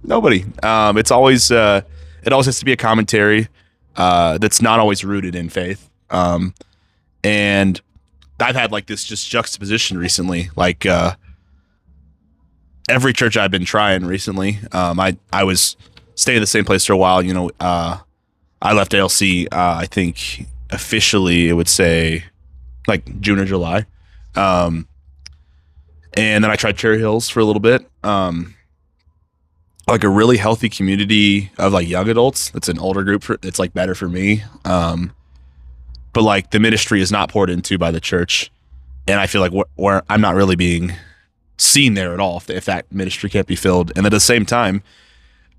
Nobody. It's always, it always has to be a commentary that's not always rooted in faith. And I've had like this just juxtaposition recently, like every church I've been trying recently. I was staying in the same place for a while. You know, I left ALC, I think officially it would say like June or July. And then I tried Cherry Hills for a little bit. Like a really healthy community of like young adults. It's an older group. It's like better for me. But like the ministry is not poured into by the church. And I feel like where I'm not really being seen there at all if that ministry can't be filled. And at the same time,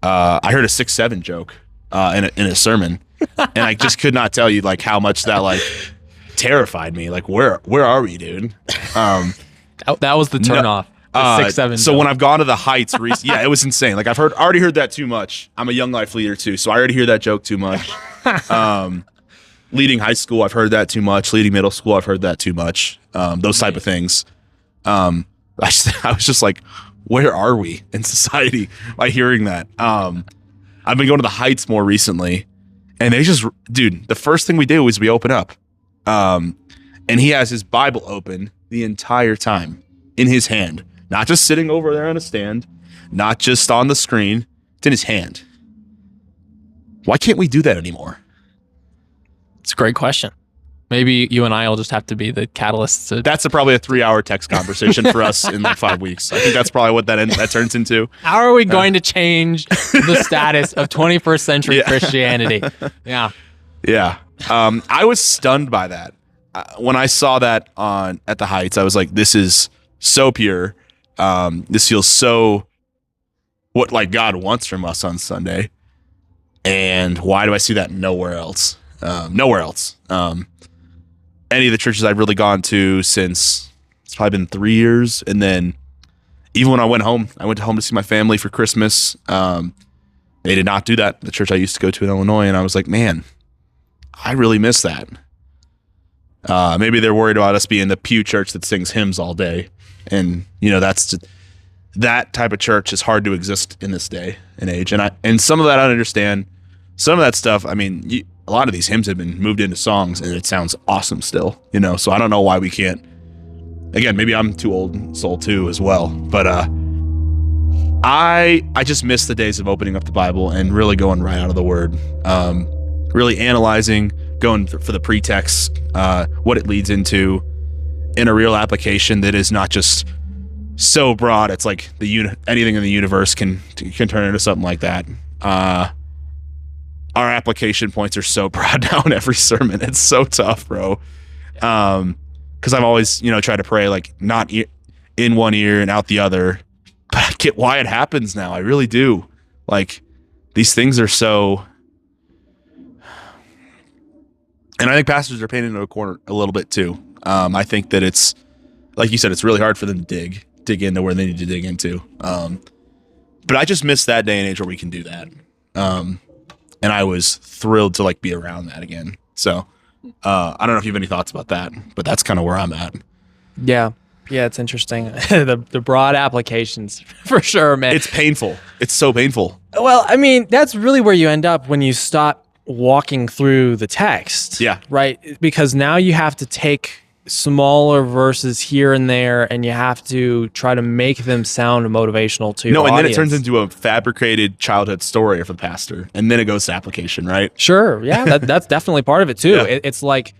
I heard a 6'7" joke in a sermon. And I just could not tell you like how much that like terrified me. Like where are we, dude? That was the turnoff. The 6'7". So when I've gone to the Heights, yeah, it was insane. Like I've already heard that too much. I'm a young life leader too, so I already hear that joke too much. Leading high school, I've heard that too much. Leading middle school, I've heard that too much. Those type of things. I was just like, where are we in society by hearing that? I've been going to the Heights more recently, and dude, the first thing we do is we open up. And he has his Bible open the entire time in his hand, not just sitting over there on a stand, not just on the screen. It's in his hand. Why can't we do that anymore? It's a great question. Maybe you and I will just have to be the catalysts. That's probably a 3-hour text conversation for us in like 5 weeks. I think that's probably what that turns into. How are we going to change the status of 21st century Christianity? Yeah. Yeah. I was stunned by that. When I saw that at the Heights, I was like, this is so pure. This feels so what like God wants from us on Sunday. And why do I see that nowhere else? Nowhere else. Any of the churches I've really gone to since It's probably been 3 years. And then even when I went home to see my family for Christmas. They did not do that. The church I used to go to in Illinois. And I was like, man, I really miss that. Maybe they're worried about us being the pew church that sings hymns all day. And, that type of church is hard to exist in this day and age. And some of that I understand. Some of that stuff, I mean, a lot of these hymns have been moved into songs and it sounds awesome still, so I don't know why we can't. Again, maybe I'm too old soul too as well, but I just miss the days of opening up the Bible and really going right out of the Word, really analyzing, going for the pretext, what it leads into, in a real application that is not just so broad. It's like anything in the universe can turn into something like that. Our application points are so broad now in every sermon. It's so tough, bro. Because I've always, tried to pray like not in one ear and out the other. But I get why it happens now. I really do. Like, these things are so. And I think pastors are painted into a corner a little bit too. I think that it's, like you said, it's really hard for them to dig into where they need to dig into. But I just miss that day and age where we can do that. And I was thrilled to be around that again. So I don't know if you have any thoughts about that, but that's kind of where I'm at. Yeah, it's interesting. the broad applications for sure, man. It's painful. It's so painful. Well, I mean, that's really where you end up when you stop walking through the text. Yeah. Right? Because now you have to take smaller verses here and there, and you have to try to make them sound motivational to your audience. Then it turns into a fabricated childhood story for the pastor, and then it goes to application, right? Sure, yeah, that's definitely part of it too. Yeah. It's like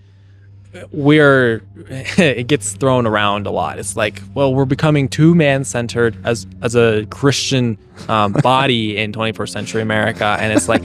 it gets thrown around a lot. It's like, well, we're becoming too man-centered as a Christian body in 21st century America, and it's like,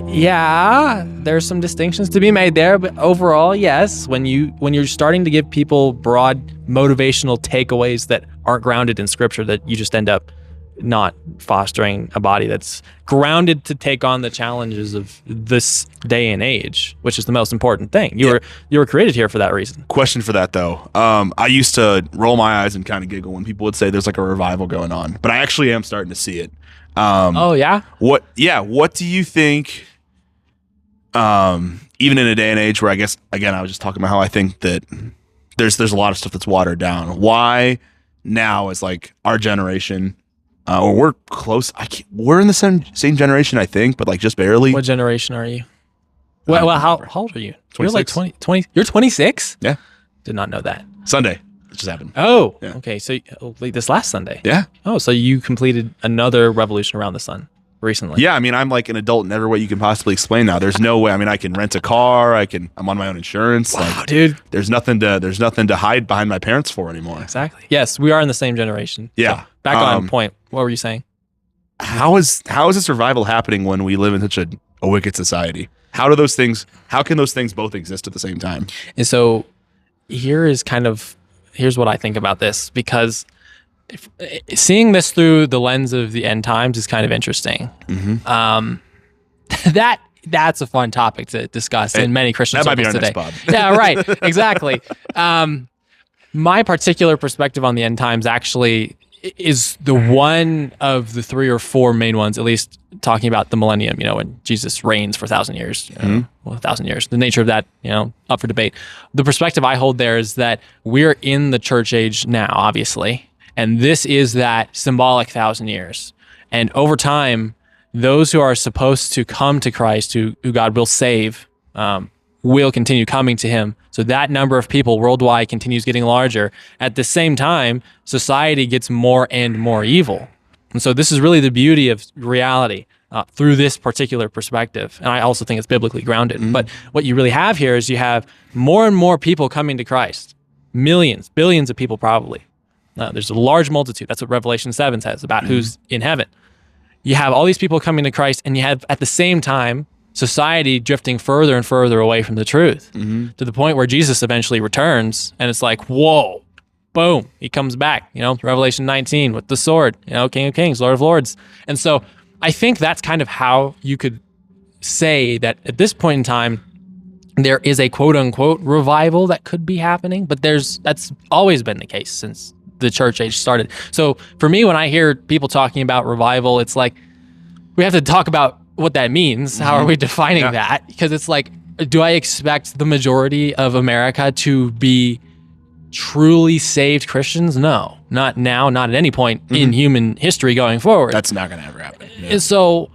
yeah, there's some distinctions to be made there, but overall, yes, when you're starting to give people broad motivational takeaways that aren't grounded in scripture, that you just end up not fostering a body that's grounded to take on the challenges of this day and age, which is the most important thing. You were created here for that reason. Question for that though. I used to roll my eyes and kind of giggle when people would say there's like a revival going on, but I actually am starting to see it. Oh yeah? What do you think, even in a day and age where I guess, again, I was just talking about how I think that there's a lot of stuff that's watered down. Why now is like our generation, or we're close. We're in the same generation, I think, but like just barely. What generation are you? Well, how old are you? 26. You're like 20. You're 26? Yeah. Did not know that. Sunday. It just happened. Oh, yeah. Okay. So like this last Sunday. Yeah. Oh, so you completed another revolution around the sun recently. Yeah. I mean, I'm like an adult in every way you can possibly explain now. There's no way. I mean, I can rent a car. I'm on my own insurance. Wow, dude. There's nothing to hide behind my parents for anymore. Exactly. Yes, we are in the same generation. Yeah. So back on point. What were you saying? How is this revival happening when we live in such a wicked society? How can those things both exist at the same time? And so here's what I think about this, because seeing this through the lens of the end times is kind of interesting. Mm-hmm. That's a fun topic to discuss in many Christian circles today. That might be our next pod. Yeah, right. Exactly. My particular perspective on the end times actually is the one of the 3 or 4 main ones, at least talking about the millennium, when Jesus reigns for 1,000 years, 1,000 years, the nature of that, up for debate. The perspective I hold there is that we're in the church age now, obviously, and this is that symbolic 1,000 years. And over time, those who are supposed to come to Christ, who God will save, will continue coming to him. So that number of people worldwide continues getting larger. At the same time, society gets more and more evil. And so this is really the beauty of reality through this particular perspective. And I also think it's biblically grounded. Mm-hmm. But what you really have here is you have more and more people coming to Christ. Millions, billions of people probably. There's a large multitude. That's what Revelation 7 says about who's in heaven. You have all these people coming to Christ, and you have at the same time society drifting further and further away from the truth, to the point where Jesus eventually returns, and it's like, whoa, boom, he comes back, Revelation 19 with the sword, King of Kings, Lord of Lords. And so I think that's kind of how you could say that at this point in time, there is a quote unquote revival that could be happening, but that's always been the case since the church age started. So for me, when I hear people talking about revival, it's like, we have to talk about what that means. How are we defining that? Because it's like, do I expect the majority of America to be truly saved Christians? No, not now, not at any point in human history going forward. That's not going to ever happen. Yeah. And so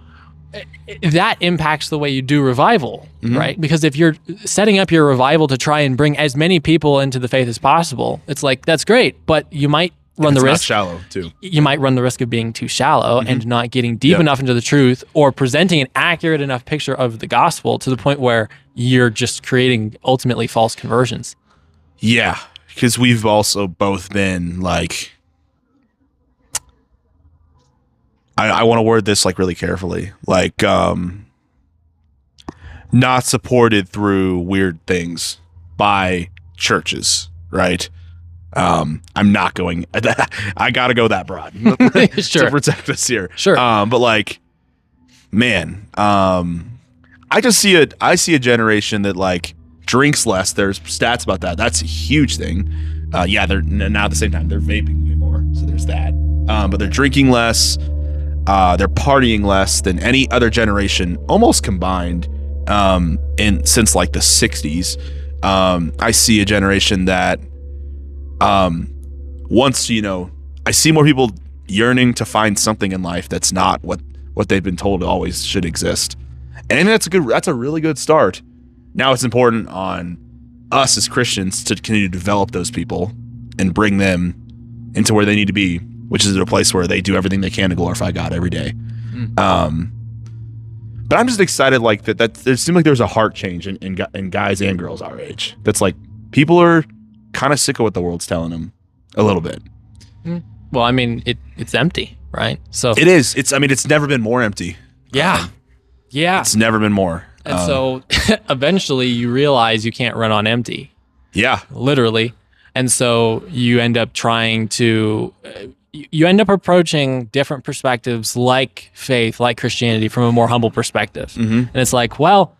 that impacts the way you do revival, right? Because if you're setting up your revival to try and bring as many people into the faith as possible, it's like, that's great, but you might run the risk. Shallow too. You might run the risk of being too shallow and not getting deep enough into the truth, or presenting an accurate enough picture of the gospel to the point where you're just creating ultimately false conversions. Yeah, because we've also both been like, I want to word this like really carefully, like not supported through weird things by churches, right? I'm not going, I got to go that broad to protect us here. Sure. But like, man, I see a generation that like drinks less. There's stats about that. That's a huge thing. They're now at the same time, they're vaping way more. So there's that. But they're drinking less. They're partying less than any other generation, almost combined, since like the 60s. I see a generation that, I see more people yearning to find something in life that's not what they've been told always should exist. And I think that's a really good start. Now it's important on us as Christians to continue to develop those people and bring them into where they need to be, which is a place where they do everything they can to glorify God every day. But I'm just excited like that it seemed like there's a heart change in guys and girls our age. That's like, people are kind of sick of what the world's telling them a little bit. Well, I mean, it's empty, right? So it is. It's never been more empty. Yeah. It's never been more. And so eventually you realize you can't run on empty. Yeah. Literally. And so you end up approaching different perspectives like faith, like Christianity, from a more humble perspective. And it's like, well,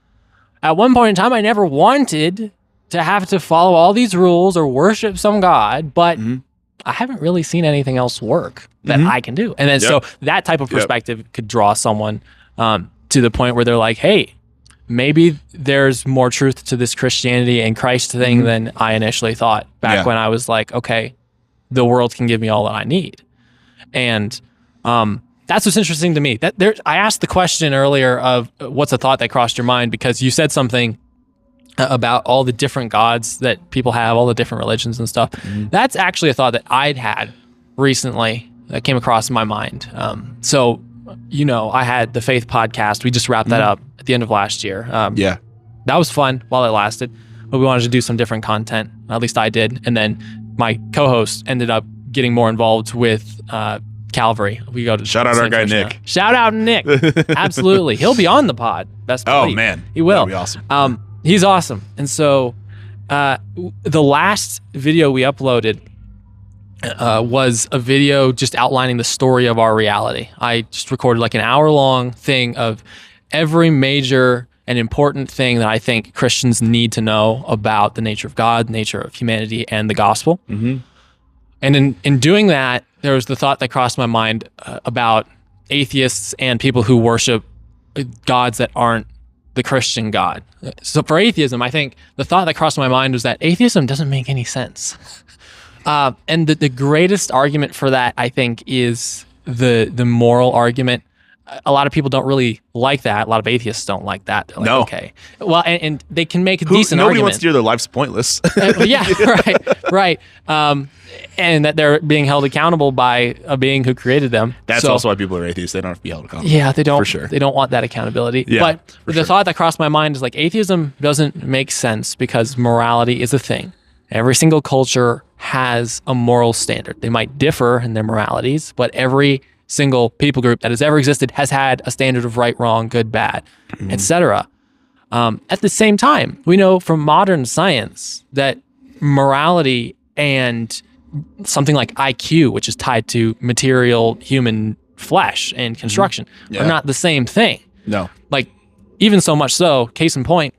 at one point in time, I never wanted to have to follow all these rules or worship some God, but I haven't really seen anything else work that I can do. And then so that type of perspective could draw someone to the point where they're like, hey, maybe there's more truth to this Christianity and Christ thing than I initially thought back when I was like, okay, the world can give me all that I need. And that's what's interesting to me. I asked the question earlier of what's a thought that crossed your mind, because you said something about all the different gods that people have, all the different religions and stuff. That's actually a thought that I'd had recently that came across my mind. So, I had the Faith podcast. We just wrapped that up at the end of last year. That was fun while it lasted, but we wanted to do some different content. At least I did. And then my co-host ended up getting more involved with Calvary. We go to shout out our guy Nick. Now. Shout out Nick. Absolutely. He'll be on the pod. Best believe. Oh man, he will. That'd be awesome. He's awesome. And so the last video we uploaded was a video just outlining the story of our reality. I just recorded like an hour-long thing of every major and important thing that I think Christians need to know about the nature of God, nature of humanity, and the gospel. And in doing that, there was the thought that crossed my mind about atheists and people who worship gods that aren't the Christian God. So for atheism, I think the thought that crossed my mind was that atheism doesn't make any sense. And the greatest argument for that, I think, is the moral argument. A lot of people don't really like that. A lot of atheists don't like that. They're like, no. Okay. Well, and they can make a decent nobody argument. wants to hear their life's pointless. Right. And that they're being held accountable by a being who created them. That's also why people are atheists. They don't have to be held accountable. Yeah, they don't. For sure. They don't want that accountability. Yeah, but the thought that crossed my mind is like, atheism doesn't make sense because morality is a thing. Every single culture has a moral standard. They might differ in their moralities, but every single people group that has ever existed has had a standard of right, wrong, good, bad, etc. At the same time, we know from modern science that morality and something like IQ, which is tied to material human flesh and construction, are not the same thing. No. Like, even so much so, case in point,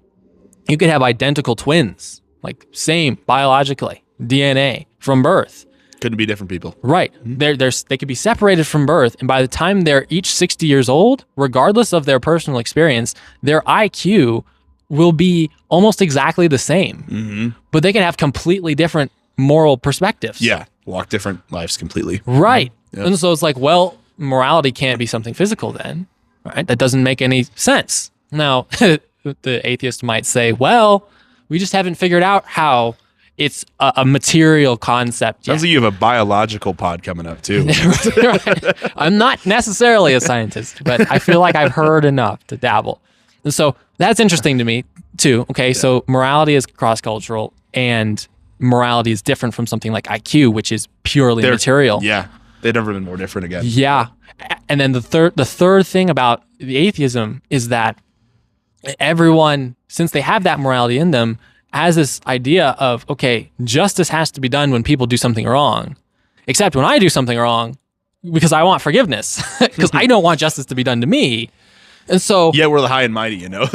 You could have identical twins, like same biologically, DNA from birth. Couldn't be different people. Right. They could be separated from birth, and by the time they're each 60 years old, regardless of their personal experience, their IQ will be almost exactly the same. But they can have completely different moral perspectives. Yeah. Walk different lives completely. Right. Yep. And so it's like, well, morality can't be something physical then, right? That doesn't make any sense. Now, the atheist might say, well, we just haven't figured out how it's a material concept yet. Sounds like you have a biological pod coming up too. Right. I'm not necessarily a scientist, but I feel like I've heard enough to dabble. And so that's interesting to me too. Okay, so morality is cross-cultural, and morality is different from something like IQ, which is purely material. Yeah, they've never been more different again. Yeah. And then the third thing about the atheism is that everyone, since they have that morality in them, has this idea of, okay, justice has to be done when people do something wrong, except when I do something wrong, because I want forgiveness, because I don't want justice to be done to me. And so, yeah, we're the high and mighty, you know.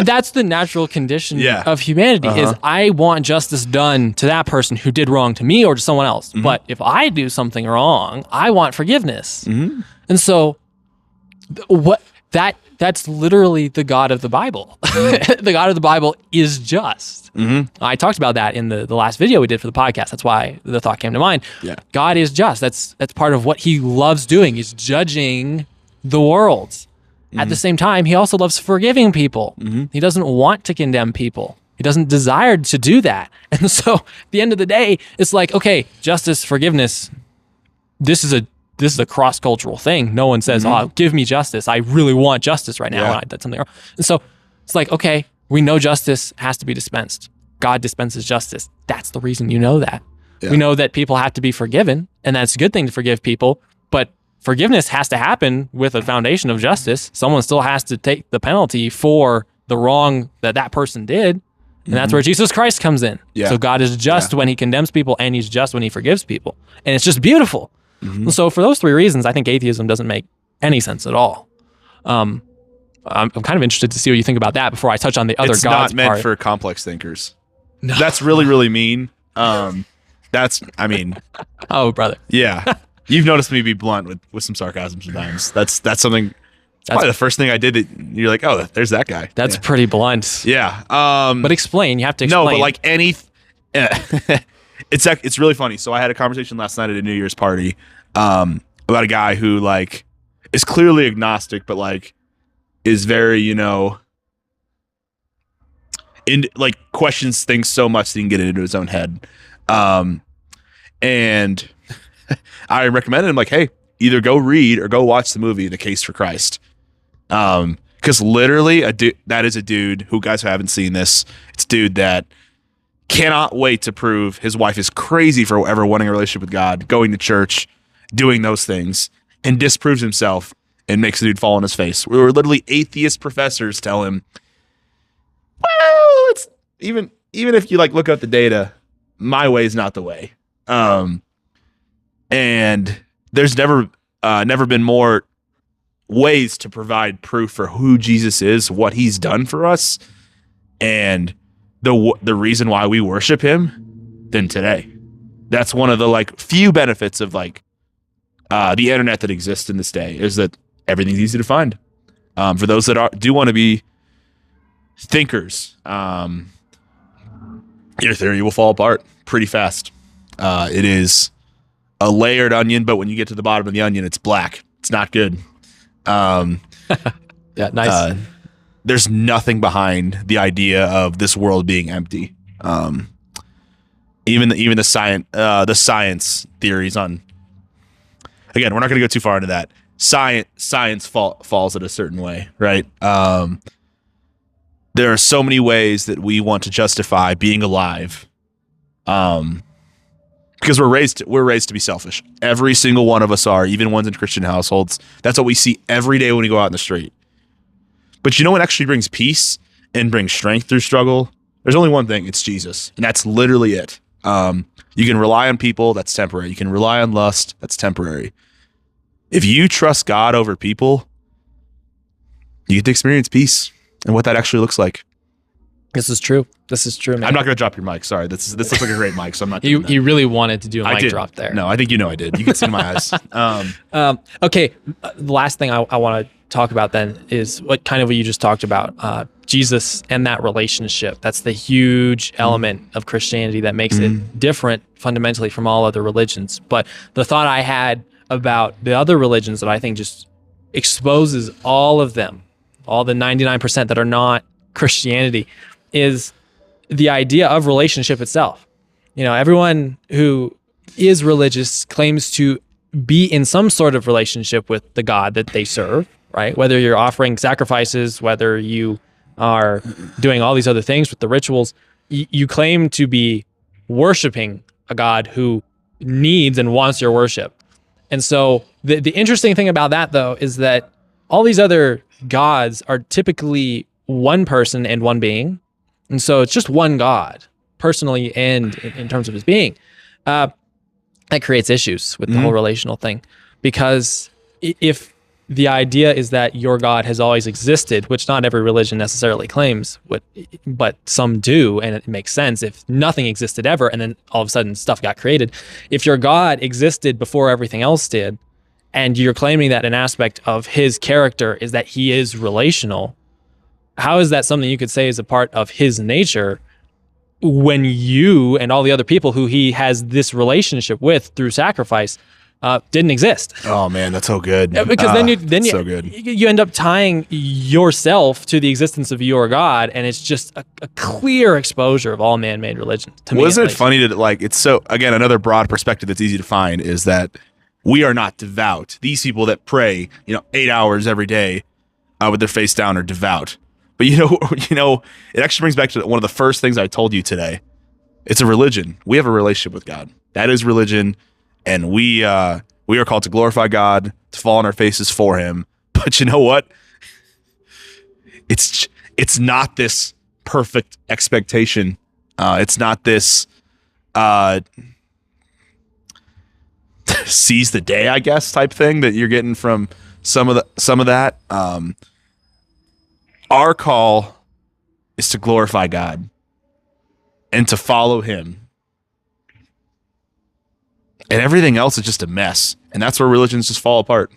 That's the natural condition of humanity. Is I want justice done to that person who did wrong to me or to someone else. But if I do something wrong, I want forgiveness. And so, that's literally the God of the Bible. The God of the Bible is just. I talked about that in the last video we did for the podcast. That's why the thought came to mind. Yeah. God is just. That's part of what he loves doing. He's judging the world. At the same time, he also loves forgiving people. He doesn't want to condemn people. He doesn't desire to do that. And so at the end of the day, it's like, okay, justice, forgiveness, this is a cross-cultural thing. No one says, oh, give me justice. I really want justice right now when I did something wrong. And so it's like, okay, we know justice has to be dispensed. God dispenses justice. That's the reason you know that. We know that people have to be forgiven, and that's a good thing to forgive people, but forgiveness has to happen with a foundation of justice. Someone still has to take the penalty for the wrong that person did. And that's where Jesus Christ comes in. So God is just when he condemns people, and he's just when he forgives people. And it's just beautiful. And so for those three reasons, I think atheism doesn't make any sense at all. I'm kind of interested to see what you think about that before I touch on the other gods part. It's not meant for complex thinkers. No. That's really, really mean. Oh, brother. Yeah. You've noticed me be blunt with some sarcasm sometimes. That's something. That's probably the first thing I did. You're like, oh, there's that guy. That's pretty blunt. Yeah. But explain. You have to explain. No, but like it's really funny. So I had a conversation last night at a New Year's party about a guy who like is clearly agnostic, but like is very, in like questions things so much that he can get into his own head. And I recommended him like, hey, either go read or go watch the movie The Case for Christ. Because literally that is a dude who, guys who haven't seen this, it's a dude that cannot wait to prove his wife is crazy for ever wanting a relationship with God, going to church, doing those things, and disproves himself and makes the dude fall on his face. We were literally atheist professors tell him, well, it's even if you like look up the data, my way is not the way. And there's never been more ways to provide proof for who Jesus is, what he's done for us, and the reason why we worship him than today. That's one of the like few benefits of like the internet that exists in this day, is that everything's easy to find. For those that do want to be thinkers, your theory will fall apart pretty fast. It is a layered onion, but when you get to the bottom of the onion, it's black. It's not good. Yeah, nice. There's nothing behind the idea of this world being empty. Even the science theories on. Again, we're not going to go too far into that. Science falls in a certain way, right? There are so many ways that we want to justify being alive. Because we're raised to be selfish. Every single one of us are, even ones in Christian households. That's what we see every day when we go out in the street. But you know what actually brings peace and brings strength through struggle? There's only one thing. It's Jesus. And that's literally it. You can rely on people. That's temporary. You can rely on lust. That's temporary. If you trust God over people, you get to experience peace and what that actually looks like. This is true. This is true, man. I'm not going to drop your mic. Sorry. This looks like a great mic, so I'm not doing that. You really wanted to do a mic drop there. No, I think I did. You can see my eyes. Okay. The last thing I want to talk about then is what you just talked about, Jesus and that relationship. That's the huge element of Christianity that makes it different fundamentally from all other religions. But the thought I had about the other religions that I think just exposes all of them, all the 99% that are not Christianity, is the idea of relationship itself. Everyone who is religious claims to be in some sort of relationship with the God that they serve, right? Whether you're offering sacrifices, whether you are doing all these other things with the rituals, you claim to be worshiping a God who needs and wants your worship. And so the interesting thing about that, though, is that all these other gods are typically one person and one being. And so it's just one God, personally and in terms of his being. That creates issues with the whole relational thing. Because if the idea is that your God has always existed, which not every religion necessarily claims, but some do, and it makes sense if nothing existed ever, and then all of a sudden stuff got created. If your God existed before everything else did, and you're claiming that an aspect of his character is that he is relational, how is that something you could say is a part of his nature when you and all the other people who he has this relationship with through sacrifice didn't exist? Oh man, that's so good. Because then so good. You end up tying yourself to the existence of your God, and it's just a clear exposure of all man-made religion. Wasn't it funny that it's so, again, another broad perspective that's easy to find is that we are not devout. These people that pray, 8 hours every day with their face down are devout. But it actually brings back to one of the first things I told you today. It's a religion. We have a relationship with God. That is religion, and we are called to glorify God, to fall on our faces for him. But you know what? It's not this perfect expectation. It's not this seize the day, I guess, type thing that you're getting from some of that. Our call is to glorify God and to follow him. And everything else is just a mess. And that's where religions just fall apart.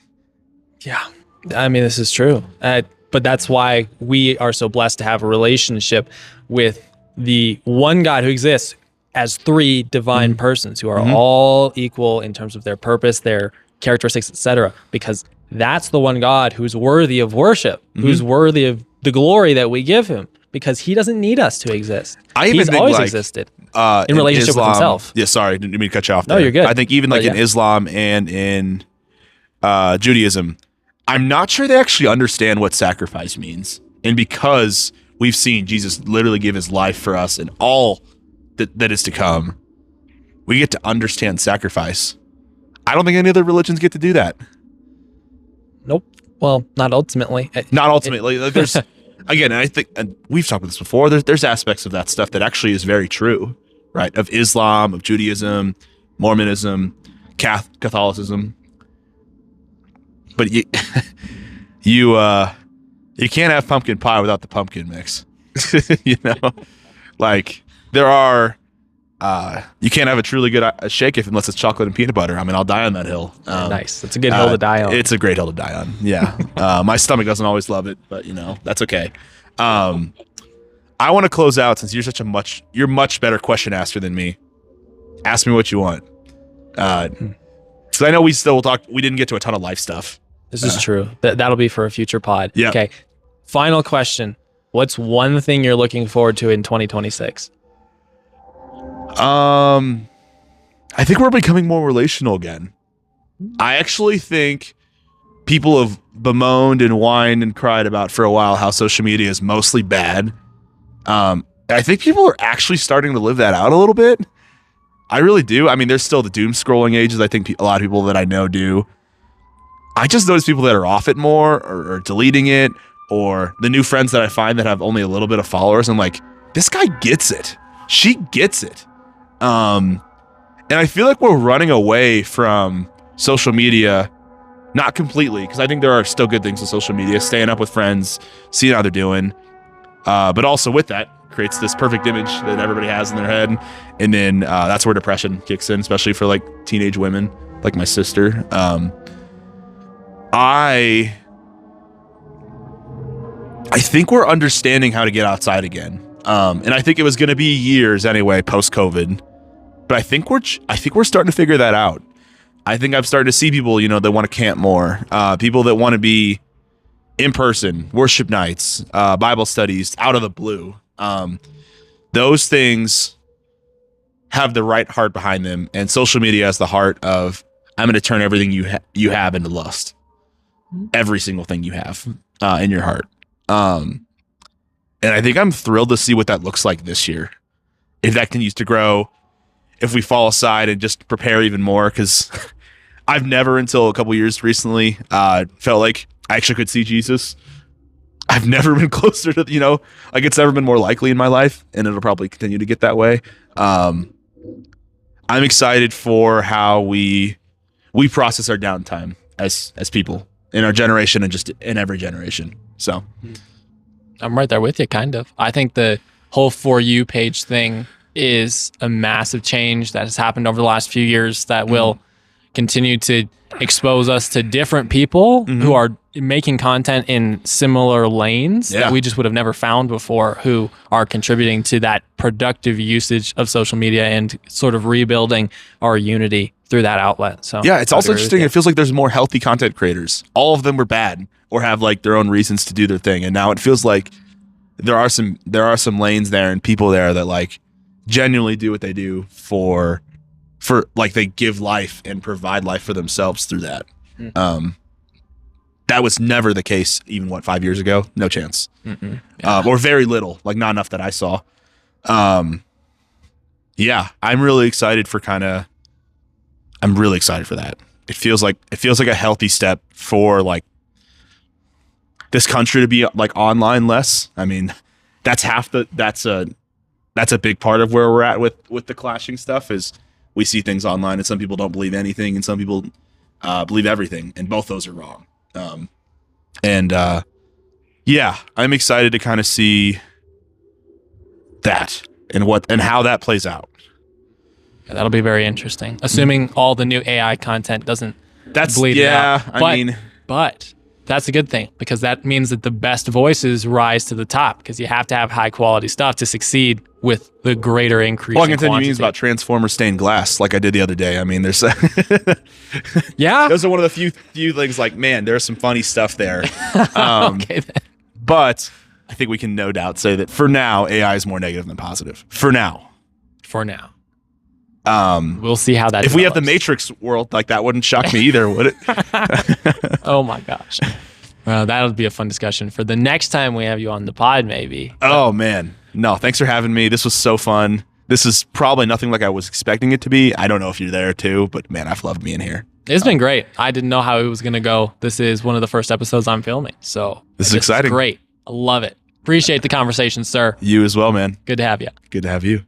Yeah. I mean, this is true. But that's why we are so blessed to have a relationship with the one God who exists as three divine persons who are all equal in terms of their purpose, their characteristics, etc. Because that's the one God who's worthy of worship, who's worthy of the glory that we give him, because he doesn't need us to exist. He's always existed in relationship Islam, with himself. Yeah, sorry, didn't mean to cut you off there. No, you're good. I think even in Islam and in Judaism, I'm not sure they actually understand what sacrifice means. And because we've seen Jesus literally give his life for us and all that is to come, we get to understand sacrifice. I don't think any other religions get to do that. Nope. Well, not ultimately. Not ultimately. There's, again, I think, and we've talked about this before, there's aspects of that stuff that actually is very true, right? Of Islam, of Judaism, Mormonism, Catholicism. But you can't have pumpkin pie without the pumpkin mix. There are, you can't have a truly good shake unless it's chocolate and peanut butter. I mean, I'll die on that hill. Nice. That's a good hill to die on. It's a great hill to die on. Yeah. My stomach doesn't always love it, but that's okay. I want to close out, since you're much better question asker than me. Ask me what you want. Because I know we didn't get to a ton of life stuff. This is true. That'll be for a future pod. Yeah. Okay. Final question. What's one thing you're looking forward to in 2026? I think we're becoming more relational again. I actually think people have bemoaned and whined and cried about for a while how social media is mostly bad. I think people are actually starting to live that out a little bit. I really do. I mean, there's still the doom scrolling ages. I think a lot of people that I know do. I just notice people that are off it more or deleting it, or the new friends that I find that have only a little bit of followers. I'm like, this guy gets it. She gets it. And I feel like we're running away from social media, not completely, because I think there are still good things on social media, staying up with friends, seeing how they're doing. But also with that creates this perfect image that everybody has in their head. And then that's where depression kicks in, especially for like teenage women, like my sister. I think we're understanding how to get outside again. And I think it was going to be years anyway, post-COVID. But I think we're starting to figure that out. I think I've started to see people, that want to camp more, people that want to be in person, worship nights, Bible studies out of the blue. Those things have the right heart behind them, and social media has the heart of, I'm going to turn everything you have into lust. Every single thing you have in your heart. And I think I'm thrilled to see what that looks like this year. If that continues to grow, if we fall aside and just prepare even more, because I've never until a couple years recently felt like I actually could see Jesus. I've never been closer to, like it's never been more likely in my life, and it'll probably continue to get that way. I'm excited for how we process our downtime as people in our generation and just in every generation. So I'm right there with you, kind of. I think the whole For You page thing is a massive change that has happened over the last few years that will continue to expose us to different people who are making content in similar lanes that we just would have never found before, who are contributing to that productive usage of social media and sort of rebuilding our unity through that outlet. So yeah, it's also interesting. It feels like there's more healthy content creators. All of them were bad or have like their own reasons to do their thing. And now it feels like there are some lanes there and people there that like genuinely do what they do for like they give life and provide life for themselves through that. That was never the case even 5 years ago. No chance. Or very little, like not enough that I saw. Yeah, I'm really excited for that. It feels like a healthy step for like this country to be like online less. I mean, that's a big part of where we're at with the clashing stuff is we see things online and some people don't believe anything and some people believe everything, and both those are wrong. Yeah, I'm excited to kind of see that and how that plays out. Yeah, that'll be very interesting. Assuming all the new AI content doesn't bleed out. But that's a good thing, because that means that the best voices rise to the top, because you have to have high quality stuff to succeed with the greater increase. Well, I can tell you memes about Transformer stained glass, like I did the other day. I mean, there's yeah, those are one of the few things. Like, man, there's some funny stuff there. Okay, then. But I think we can no doubt say that for now, AI is more negative than positive. For now. We'll see how that if develops. we have the Matrix world, like that wouldn't shock me either, would it? Oh my gosh. Well, that'll be a fun discussion for the next time we have you on the pod, maybe. Oh man. No, thanks for having me. This was so fun. This is probably nothing like I was expecting it to be. I don't know if you're there too, but man, I've loved being here. It's been great. I didn't know how it was going to go. This is one of the first episodes I'm filming. So this is exciting. Great. I love it. Appreciate the conversation, sir. You as well, man. Good to have you. Good to have you.